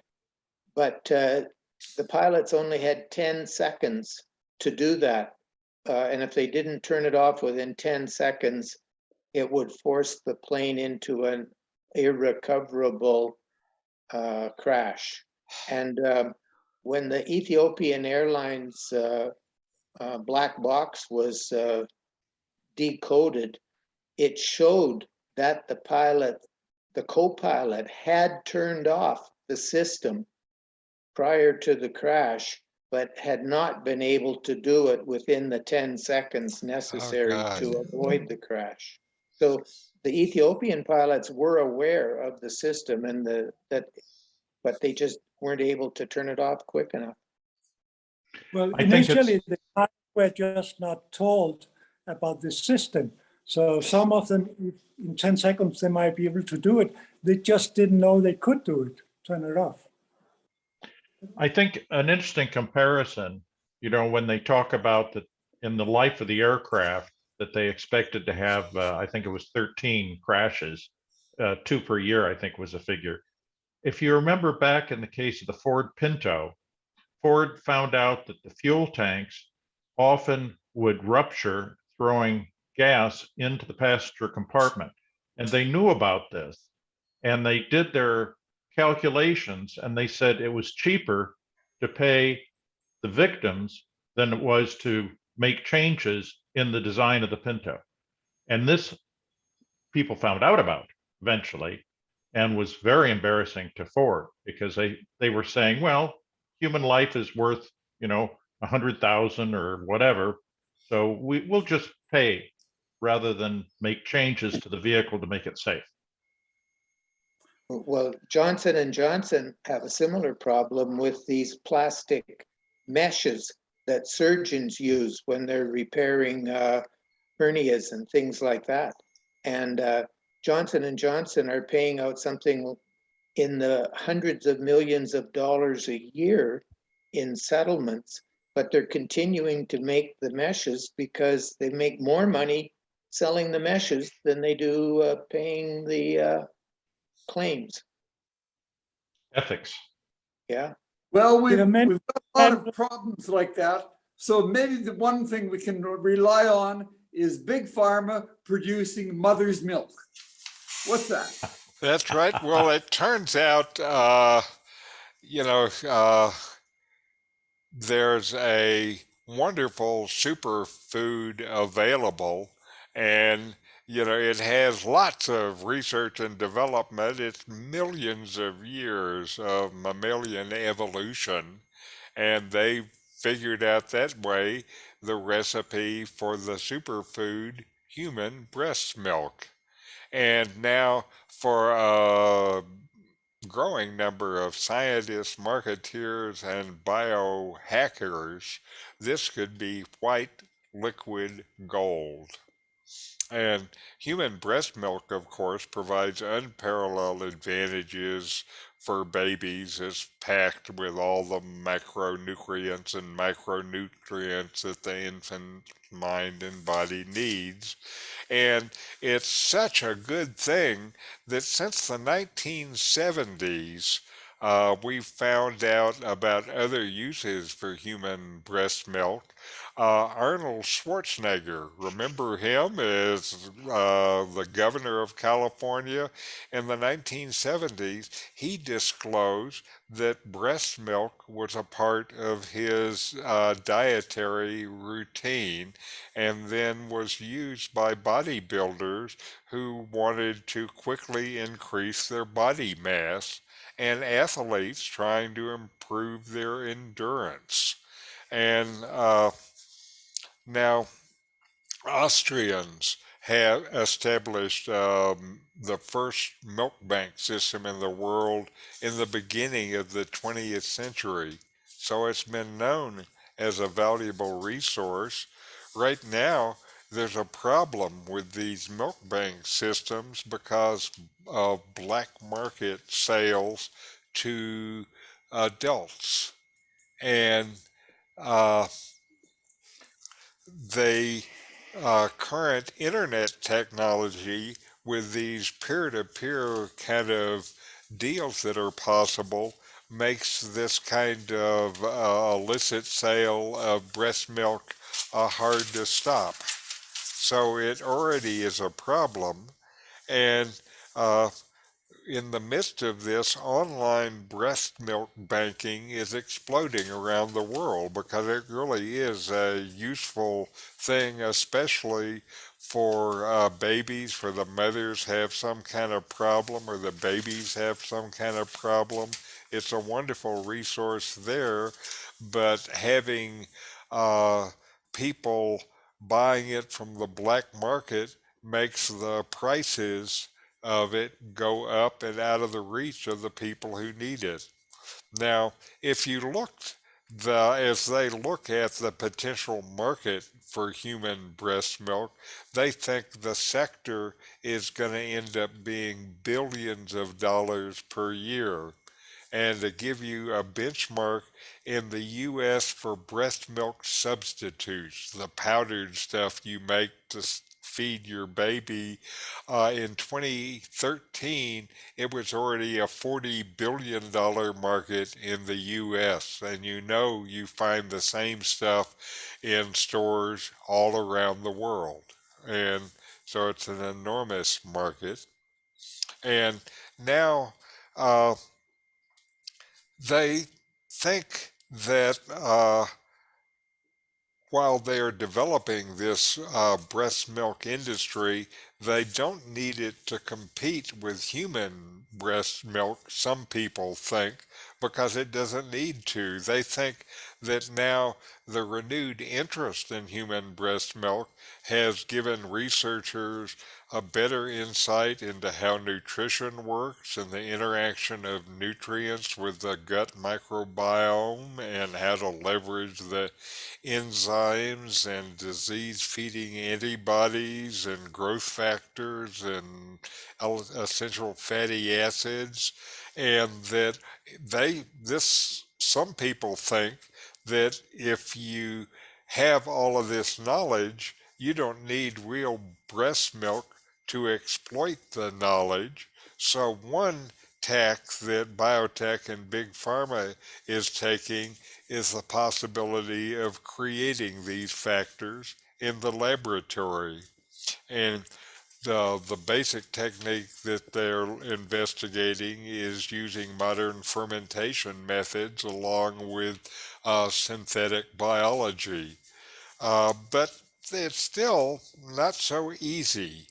But the pilots only had 10 seconds to do that. And if they didn't turn it off within 10 seconds, it would force the plane into an irrecoverable crash. And when the Ethiopian Airlines black box was decoded, it showed that the co-pilot had turned off the system prior to the crash, but had not been able to do it within the 10 seconds necessary to avoid the crash. So the Ethiopian pilots were aware of the system and but they just weren't able to turn it off quick enough. Well, initially the pilots were just not told about the system. So some of them, in 10 seconds, they might be able to do it. They just didn't know they could do it, turn it off. I think an interesting comparison, you know, when they talk about that in the life of the aircraft, that they expected to have, I think it was 13 crashes, 2 per year, I think was a figure. If you remember back in the case of the Ford Pinto, Ford found out that the fuel tanks often would rupture, throwing gas into the passenger compartment. And they knew about this. And they did their calculations and they said it was cheaper to pay the victims than it was to make changes in the design of the Pinto. And this people found out about eventually, and was very embarrassing to Ford because they were saying, well, human life is worth, 100,000 or whatever, so we'll just pay rather than make changes to the vehicle to make it safe. Well, Johnson and Johnson have a similar problem with these plastic meshes that surgeons use when they're repairing hernias and things like that. And Johnson and Johnson are paying out something in the hundreds of millions of dollars a year in settlements, but they're continuing to make the meshes because they make more money selling the meshes than they do paying the claims. Ethics. Yeah. Well, There are many- we've got a lot of problems like that. So maybe the one thing we can rely on is big pharma producing mother's milk. What's that? That's right. Well, it turns out, you know, there's a wonderful superfood available, and it has lots of research and development. It's millions of years of mammalian evolution, and they figured out that way the recipe for the superfood human breast milk. And now, for a growing number of scientists, marketeers, and biohackers, this could be white liquid gold. And human breast milk, of course, provides unparalleled advantages for babies. It's packed with all the macronutrients and micronutrients that the infant mind and body needs. And it's such a good thing that since the 1970s, we found out about other uses for human breast milk. Arnold Schwarzenegger, remember him as the governor of California? In the 1970s, he disclosed that breast milk was a part of his dietary routine, and then was used by bodybuilders who wanted to quickly increase their body mass and athletes trying to improve their endurance. And now, Austrians have established the first milk bank system in the world in the beginning of the 20th century. So it's been known as a valuable resource. Right now, there's a problem with these milk bank systems because of black market sales to adults. And uh, the current internet technology with these peer-to-peer kind of deals that are possible makes this kind of illicit sale of breast milk hard to stop. So it already is a problem. And uh, in the midst of this, online breast milk banking is exploding around the world because it really is a useful thing, especially for babies, for the mothers have some kind of problem or the babies have some kind of problem. It's a wonderful resource there, but having people buying it from the black market makes the prices of it go up and out of the reach of the people who need it. Now, if you looked as they look at the potential market for human breast milk, they think the sector is going to end up being billions of dollars per year. And to give you a benchmark, in the US for breast milk substitutes, the powdered stuff you make to feed your baby, in 2013, it was already a $40 billion market in the US. And you find the same stuff in stores all around the world. And so it's an enormous market. And now, they think that while they're developing this breast milk industry, they don't need it to compete with human breast milk, some people think, because it doesn't need to. They think that now the renewed interest in human breast milk has given researchers a better insight into how nutrition works and the interaction of nutrients with the gut microbiome and how to leverage the enzymes and disease-feeding antibodies and growth factors and essential fatty acids, and that some people think that if you have all of this knowledge, you don't need real breast milk to exploit the knowledge. So one tack that biotech and big pharma is taking is the possibility of creating these factors in the laboratory. And the basic technique that they're investigating is using modern fermentation methods along with synthetic biology. But it's still not so easy.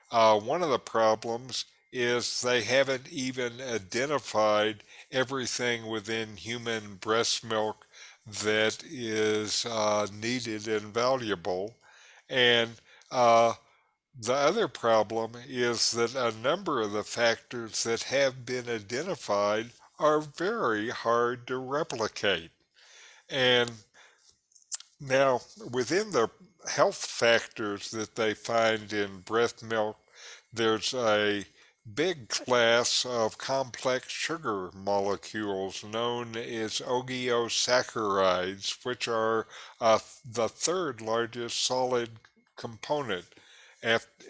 One of the problems is they haven't even identified everything within human breast milk that is needed and valuable. And the other problem is that a number of the factors that have been identified are very hard to replicate. And now, within the health factors that they find in breast milk, there's a big class of complex sugar molecules known as oligosaccharides, which are the third largest solid component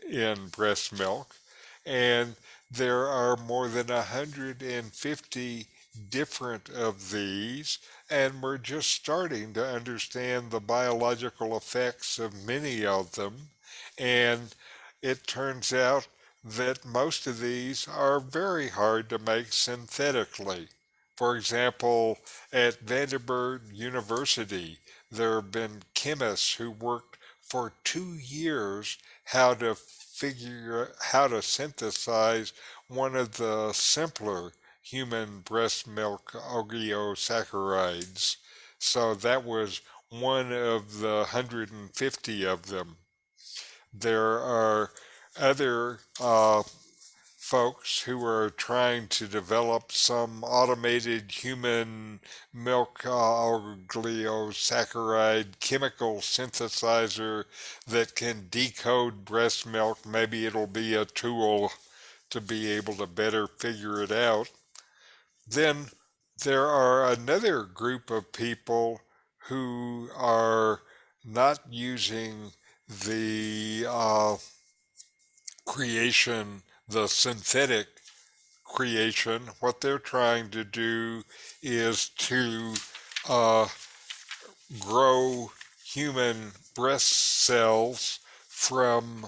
in breast milk. And there are more than 150 different of these, and we're just starting to understand the biological effects of many of them. And it turns out that most of these are very hard to make synthetically. For example, at Vanderbilt University, there have been chemists who worked for 2 years how to synthesize one of the simpler human breast milk oligosaccharides. So that was one of the 150 of them. There are other folks who are trying to develop some automated human milk oligosaccharide chemical synthesizer that can decode breast milk. Maybe it'll be a tool to be able to better figure it out. Then there are another group of people who are not using the the synthetic creation. What they're trying to do is to uh, grow human breast cells from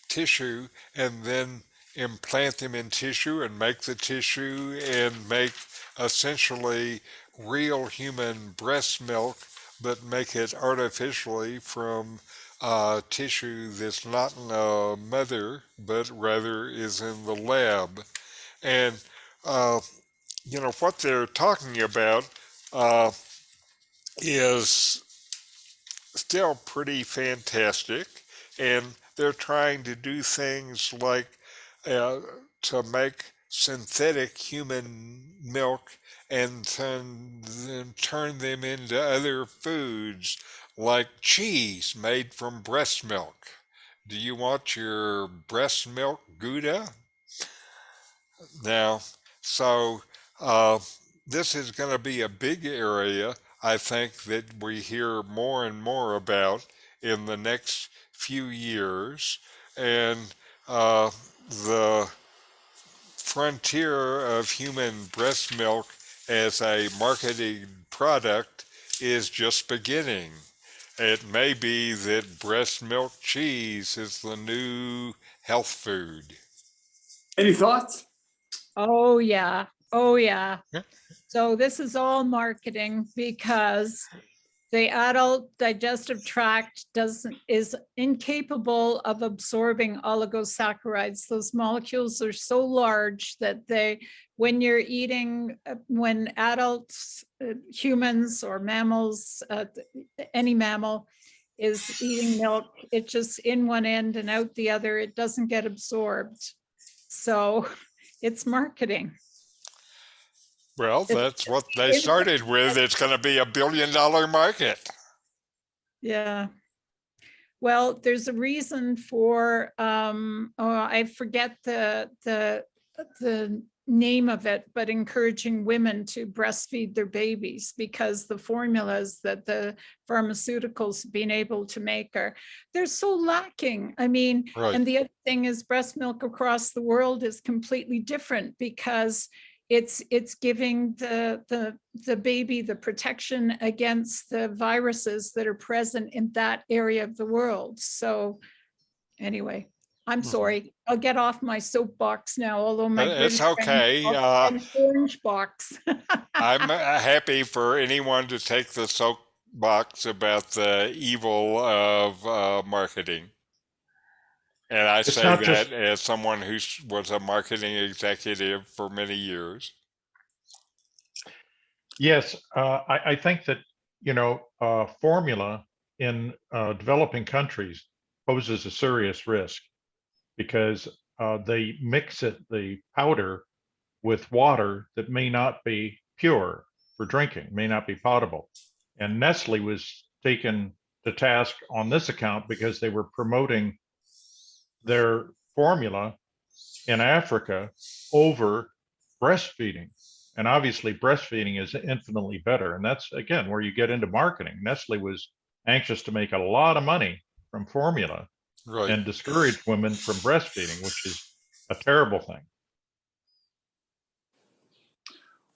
tissue and then implant them in tissue and make the tissue and make essentially real human breast milk, but make it artificially from tissue that's not in a mother, but rather is in the lab. And, what they're talking about is still pretty fantastic. And they're trying to do things like uh, to make synthetic human milk and then turn them into other foods like cheese made from breast milk. Do you want your breast milk Gouda? Now, so uh, this is going to be a big area, I think, that we hear more and more about in the next few years. And the frontier of human breast milk as a marketed product is just beginning. It may be that breast milk cheese is the new health food. Any thoughts? Oh, yeah. Oh, yeah. Yeah. So this is all marketing because the adult digestive tract is incapable of absorbing oligosaccharides. Those molecules are so large that when you're eating, when adults, humans or mammals, any mammal is eating milk, it just in one end and out the other, it doesn't get absorbed. So it's marketing. Well, that's what they started with. It's going to be $1 billion market. Yeah. Well, there's a reason for, I forget the name of it, but encouraging women to breastfeed their babies because the formulas that the pharmaceuticals have been able to make they're so lacking. I mean, Right. and the other thing is breast milk across the world is completely different because it's giving the baby the protection against the viruses that are present in that area of the world. So anyway, I'm sorry. I'll get off my soapbox now, although my It's British friends okay. call it an orange box. I'm happy for anyone to take the soapbox about the evil of marketing. And I It's say not that just, as someone who was a marketing executive for many years. yes, I think that, formula in developing countries poses a serious risk because they mix the powder with water that may not be pure for drinking, may not be potable. And Nestle was taken to task on this account because they were promoting their formula in Africa over breastfeeding. And obviously, breastfeeding is infinitely better. And that's, again, where you get into marketing. Nestle was anxious to make a lot of money from formula Right. and discourage women from breastfeeding, which is a terrible thing.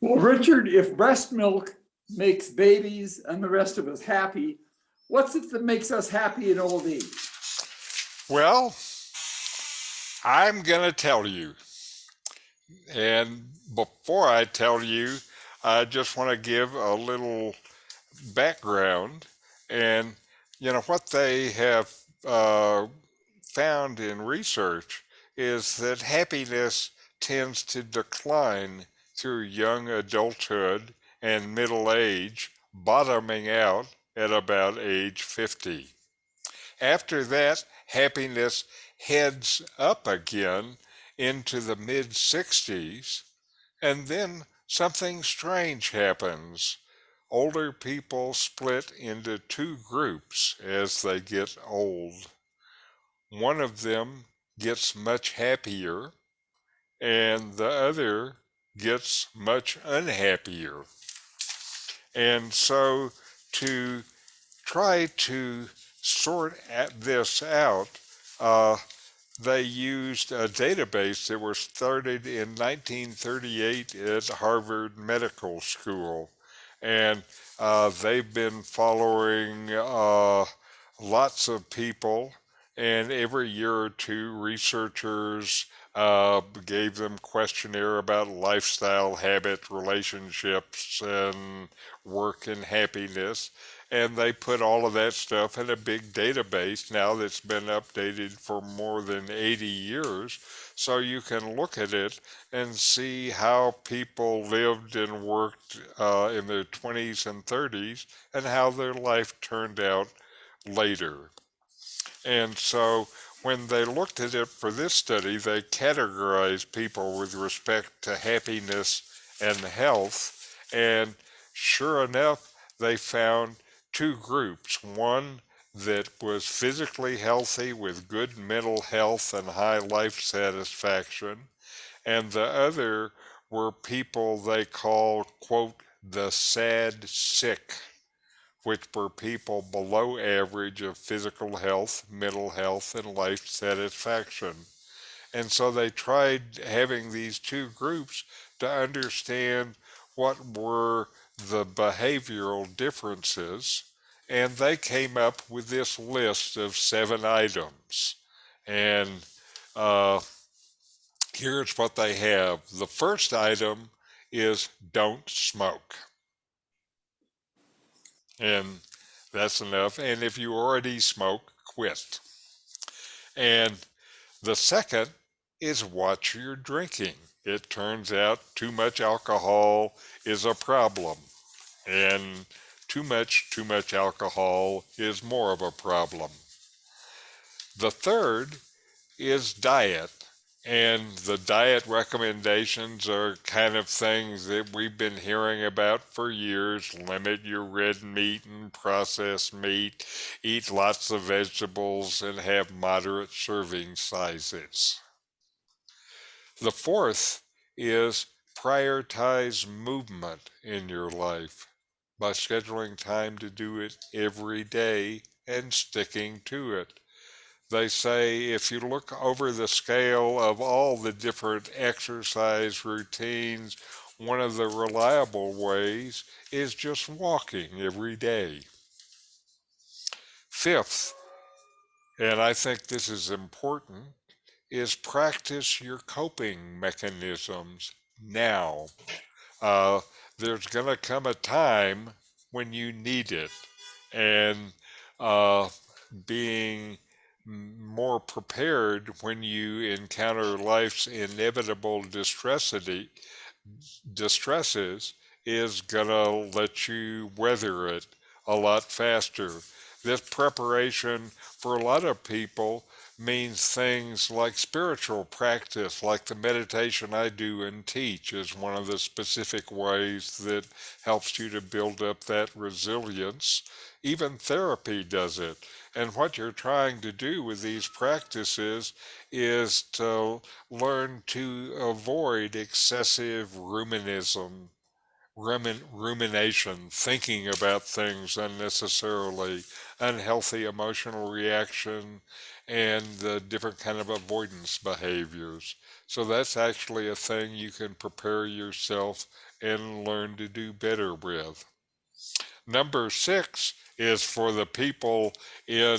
Well, Richard, if breast milk makes babies and the rest of us happy, what's it that makes us happy in old age? Well, I'm going to tell you. And before I tell you, I just want to give a little background. And, what they have found in research is that happiness tends to decline through young adulthood and middle age, bottoming out at about age 50. After that, happiness heads up again into the mid 60s, and then something strange happens. Older people split into two groups as they get old. One of them gets much happier, and the other gets much unhappier. And so to try to sort this out, they used a database that was started in 1938 at Harvard Medical School. And they've been following lots of people. And every year or two, researchers gave them questionnaire about lifestyle, habit, relationships, and work and happiness. And they put all of that stuff in a big database now that's been updated for more than 80 years. So you can look at it and see how people lived and worked in their 20s and 30s and how their life turned out later. And so when they looked at it for this study, they categorized people with respect to happiness and health. And sure enough, they found two groups. One that was physically healthy with good mental health and high life satisfaction. And the other were people they call, quote, the sad sick, which were people below average of physical health, mental health, and life satisfaction. And so they tried having these two groups to understand what were the behavioral differences, and they came up with this list of 7 items. And here's what they have. The first item is don't smoke. And that's enough. And if you already smoke, quit. And the second is watch your drinking. It turns out too much alcohol is a problem. And too much alcohol is more of a problem. The third is diet. And the diet recommendations are kind of things that we've been hearing about for years. Limit your red meat and processed meat, eat lots of vegetables, and have moderate serving sizes. The fourth is prioritize movement in your life by scheduling time to do it every day and sticking to it. They say if you look over the scale of all the different exercise routines, one of the reliable ways is just walking every day. Fifth, and I think this is important, is practice your coping mechanisms now. Uh, there's going to come a time when you need it. And uh, being more prepared when you encounter life's inevitable distresses is going to let you weather it a lot faster. This preparation for a lot of people means things like spiritual practice, like the meditation I do and teach is one of the specific ways that helps you to build up that resilience. Even therapy does it. And what you're trying to do with these practices is to learn to avoid excessive rumination, thinking about things unnecessarily, unhealthy emotional reaction, and the different kind of avoidance behaviors. So that's actually a thing you can prepare yourself and learn to do better with. Number 6 is for the people in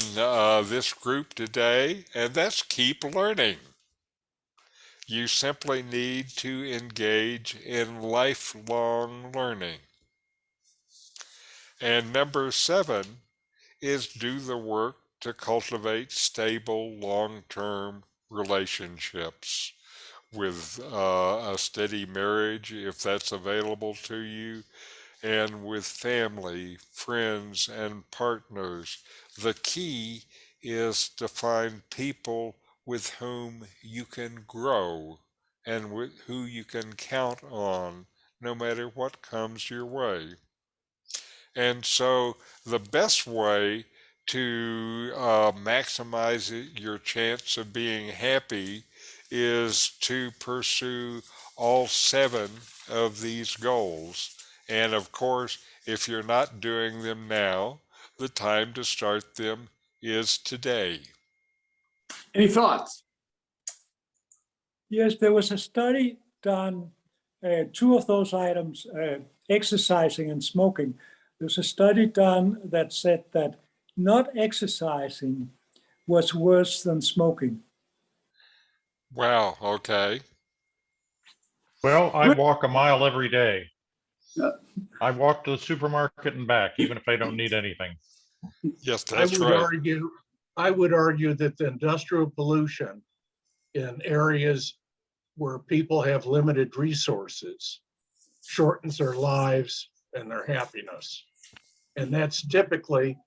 this group today, and that's keep learning. You simply need to engage in lifelong learning. And number 7 is do the work to cultivate stable long-term relationships with a steady marriage, if that's available to you, and with family, friends, and partners. The key is to find people with whom you can grow and with who you can count on no matter what comes your way. And so the best way to maximize your chance of being happy is to pursue all 7 of these goals. And of course, if you're not doing them now, the time to start them is today. Any thoughts? Yes, there was a study done, 2 of those items, exercising and smoking. There's a study done that said that not exercising was worse than smoking. Wow, okay. Well, I walk a mile every day. Yeah. I walk to the supermarket and back, even if I don't need anything. Yes, I that's would right. argue that the industrial pollution in areas where people have limited resources shortens their lives and their happiness. And that's typically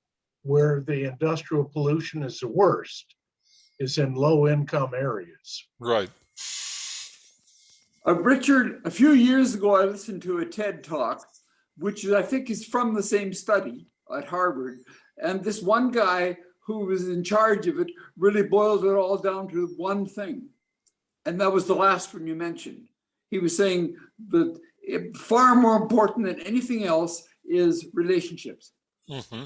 where the industrial pollution is the worst, is in low-income areas. Right. Richard, a few years ago, I listened to a TED talk, which I think is from the same study at Harvard. And this one guy who was in charge of it really boiled it all down to one thing. And that was the last one you mentioned. He was saying that far more important than anything else is relationships. Mm-hmm.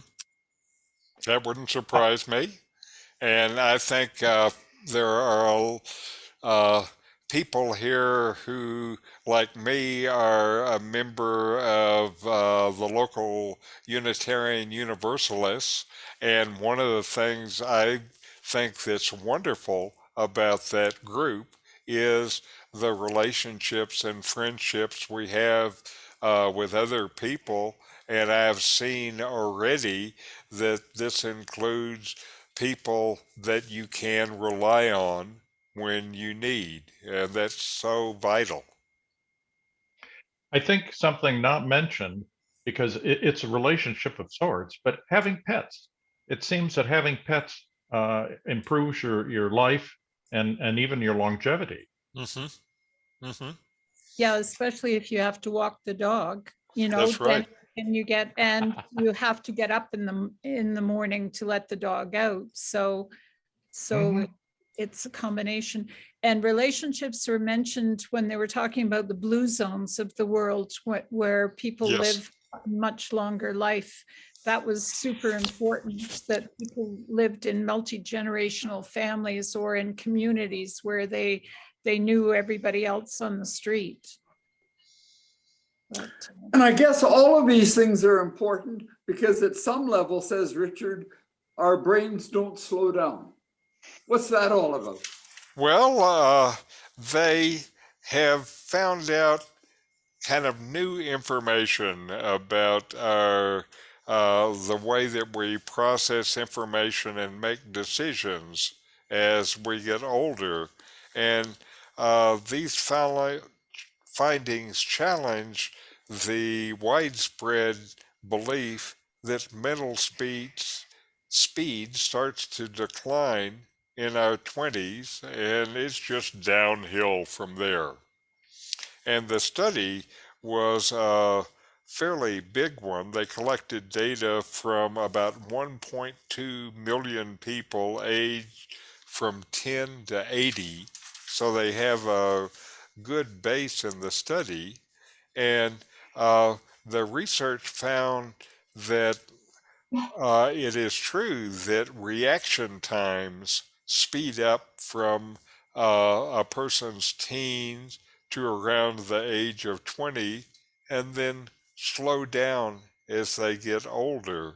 That wouldn't surprise me. And I think there are people here who, like me, are a member of the local Unitarian Universalists. And one of the things I think that's wonderful about that group is the relationships and friendships we have with other people. And I've seen already that this includes people that you can rely on when you need. And that's so vital. I think something not mentioned, because it's a relationship of sorts, but having pets. It seems that having pets improves your life and even your longevity. Mm-hmm. Mm-hmm. Yeah, especially if you have to walk the dog, you know, That's right. and you have to get up in the morning to let the dog out. So Mhm. it's a combination. And relationships were mentioned when they were talking about the blue zones of the world, where people Yes. live a much longer life. That was super important, that people lived in multi-generational families or in communities where they knew everybody else on the street. But, And I guess all of these things are important because at some level, says Richard, our brains don't slow down. What's that all about? Well, they have found out kind of new information about the way that we process information and make decisions as we get older. And these findings challenge the widespread belief that mental speed starts to decline in our 20s and it's just downhill from there. And the study was a fairly big one. They collected data from about 1.2 million people aged from 10 to 80. So they have a good base in the study. And the research found that it is true that reaction times speed up from a person's teens to around the age of 20 and then slow down as they get older.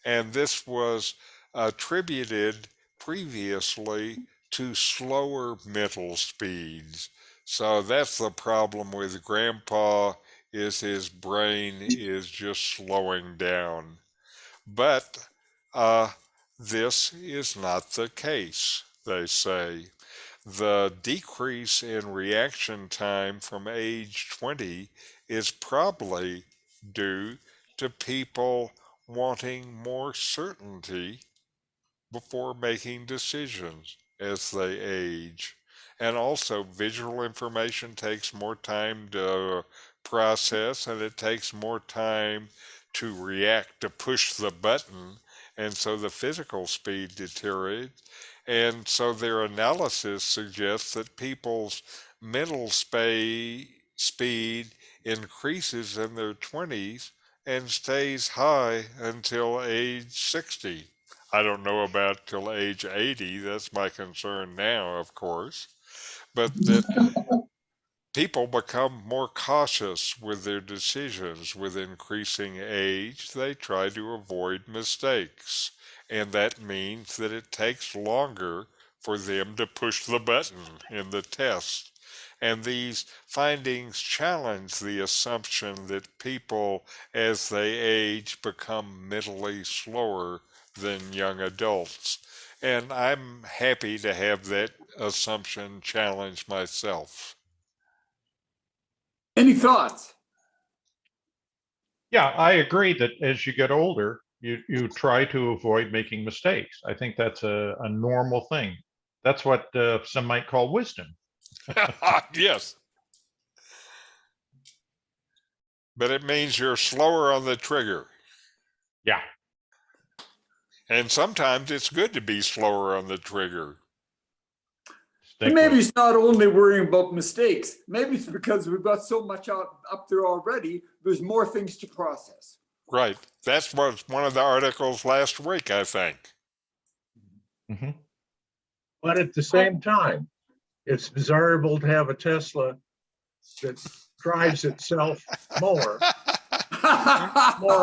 And this was attributed previously to slower mental speeds. So that's the problem with Grandpa, is his brain is just slowing down. But this is not the case, they say. The decrease in reaction time from age 20 is probably due to people wanting more certainty before making decisions as they age. And also, visual information takes more time to process and it takes more time to react, to push the button. And so the physical speed deteriorates. And so their analysis suggests that people's mental speed increases in their 20s and stays high until age 60. I don't know about till age 80. That's my concern now, of course. But that people become more cautious with their decisions. With increasing age, they try to avoid mistakes. And that means that it takes longer for them to push the button in the test. And these findings challenge the assumption that people, as they age, become mentally slower than young adults. And I'm happy to have that assumption challenged myself. Any thoughts? Yeah, I agree that as you get older, you try to avoid making mistakes. I think that's a normal thing. That's what some might call wisdom. Yes. But it means you're slower on the trigger. Yeah. And sometimes it's good to be slower on the trigger. And maybe it's not only worrying about mistakes. Maybe it's because we've got so much up there already, there's more things to process. Right. That's what one of the articles last week, I think. Mm-hmm. But at the same time, it's desirable to have a Tesla that drives itself more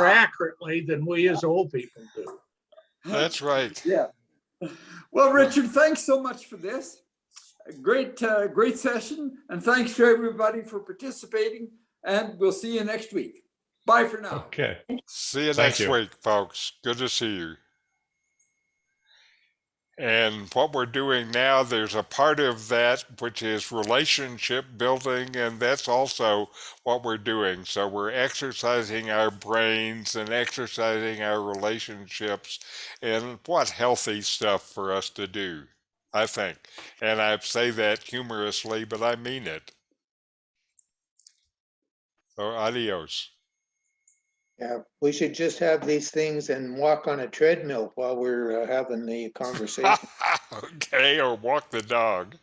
accurately than we as old people do. That's right. Yeah. Well, Richard, thanks so much for this. great session, and thanks to everybody for participating, and we'll see you next week. Bye for now. Okay. See you Thank next you. week, folks. Good to see you. And what we're doing now, there's a part of that which is relationship building, and that's also what we're doing. So we're exercising our brains and exercising our relationships, and what healthy stuff for us to do, I think. And I say that humorously, but I mean it. So adios. Yeah, we should just have these things and walk on a treadmill while we're having the conversation. Okay, or walk the dog.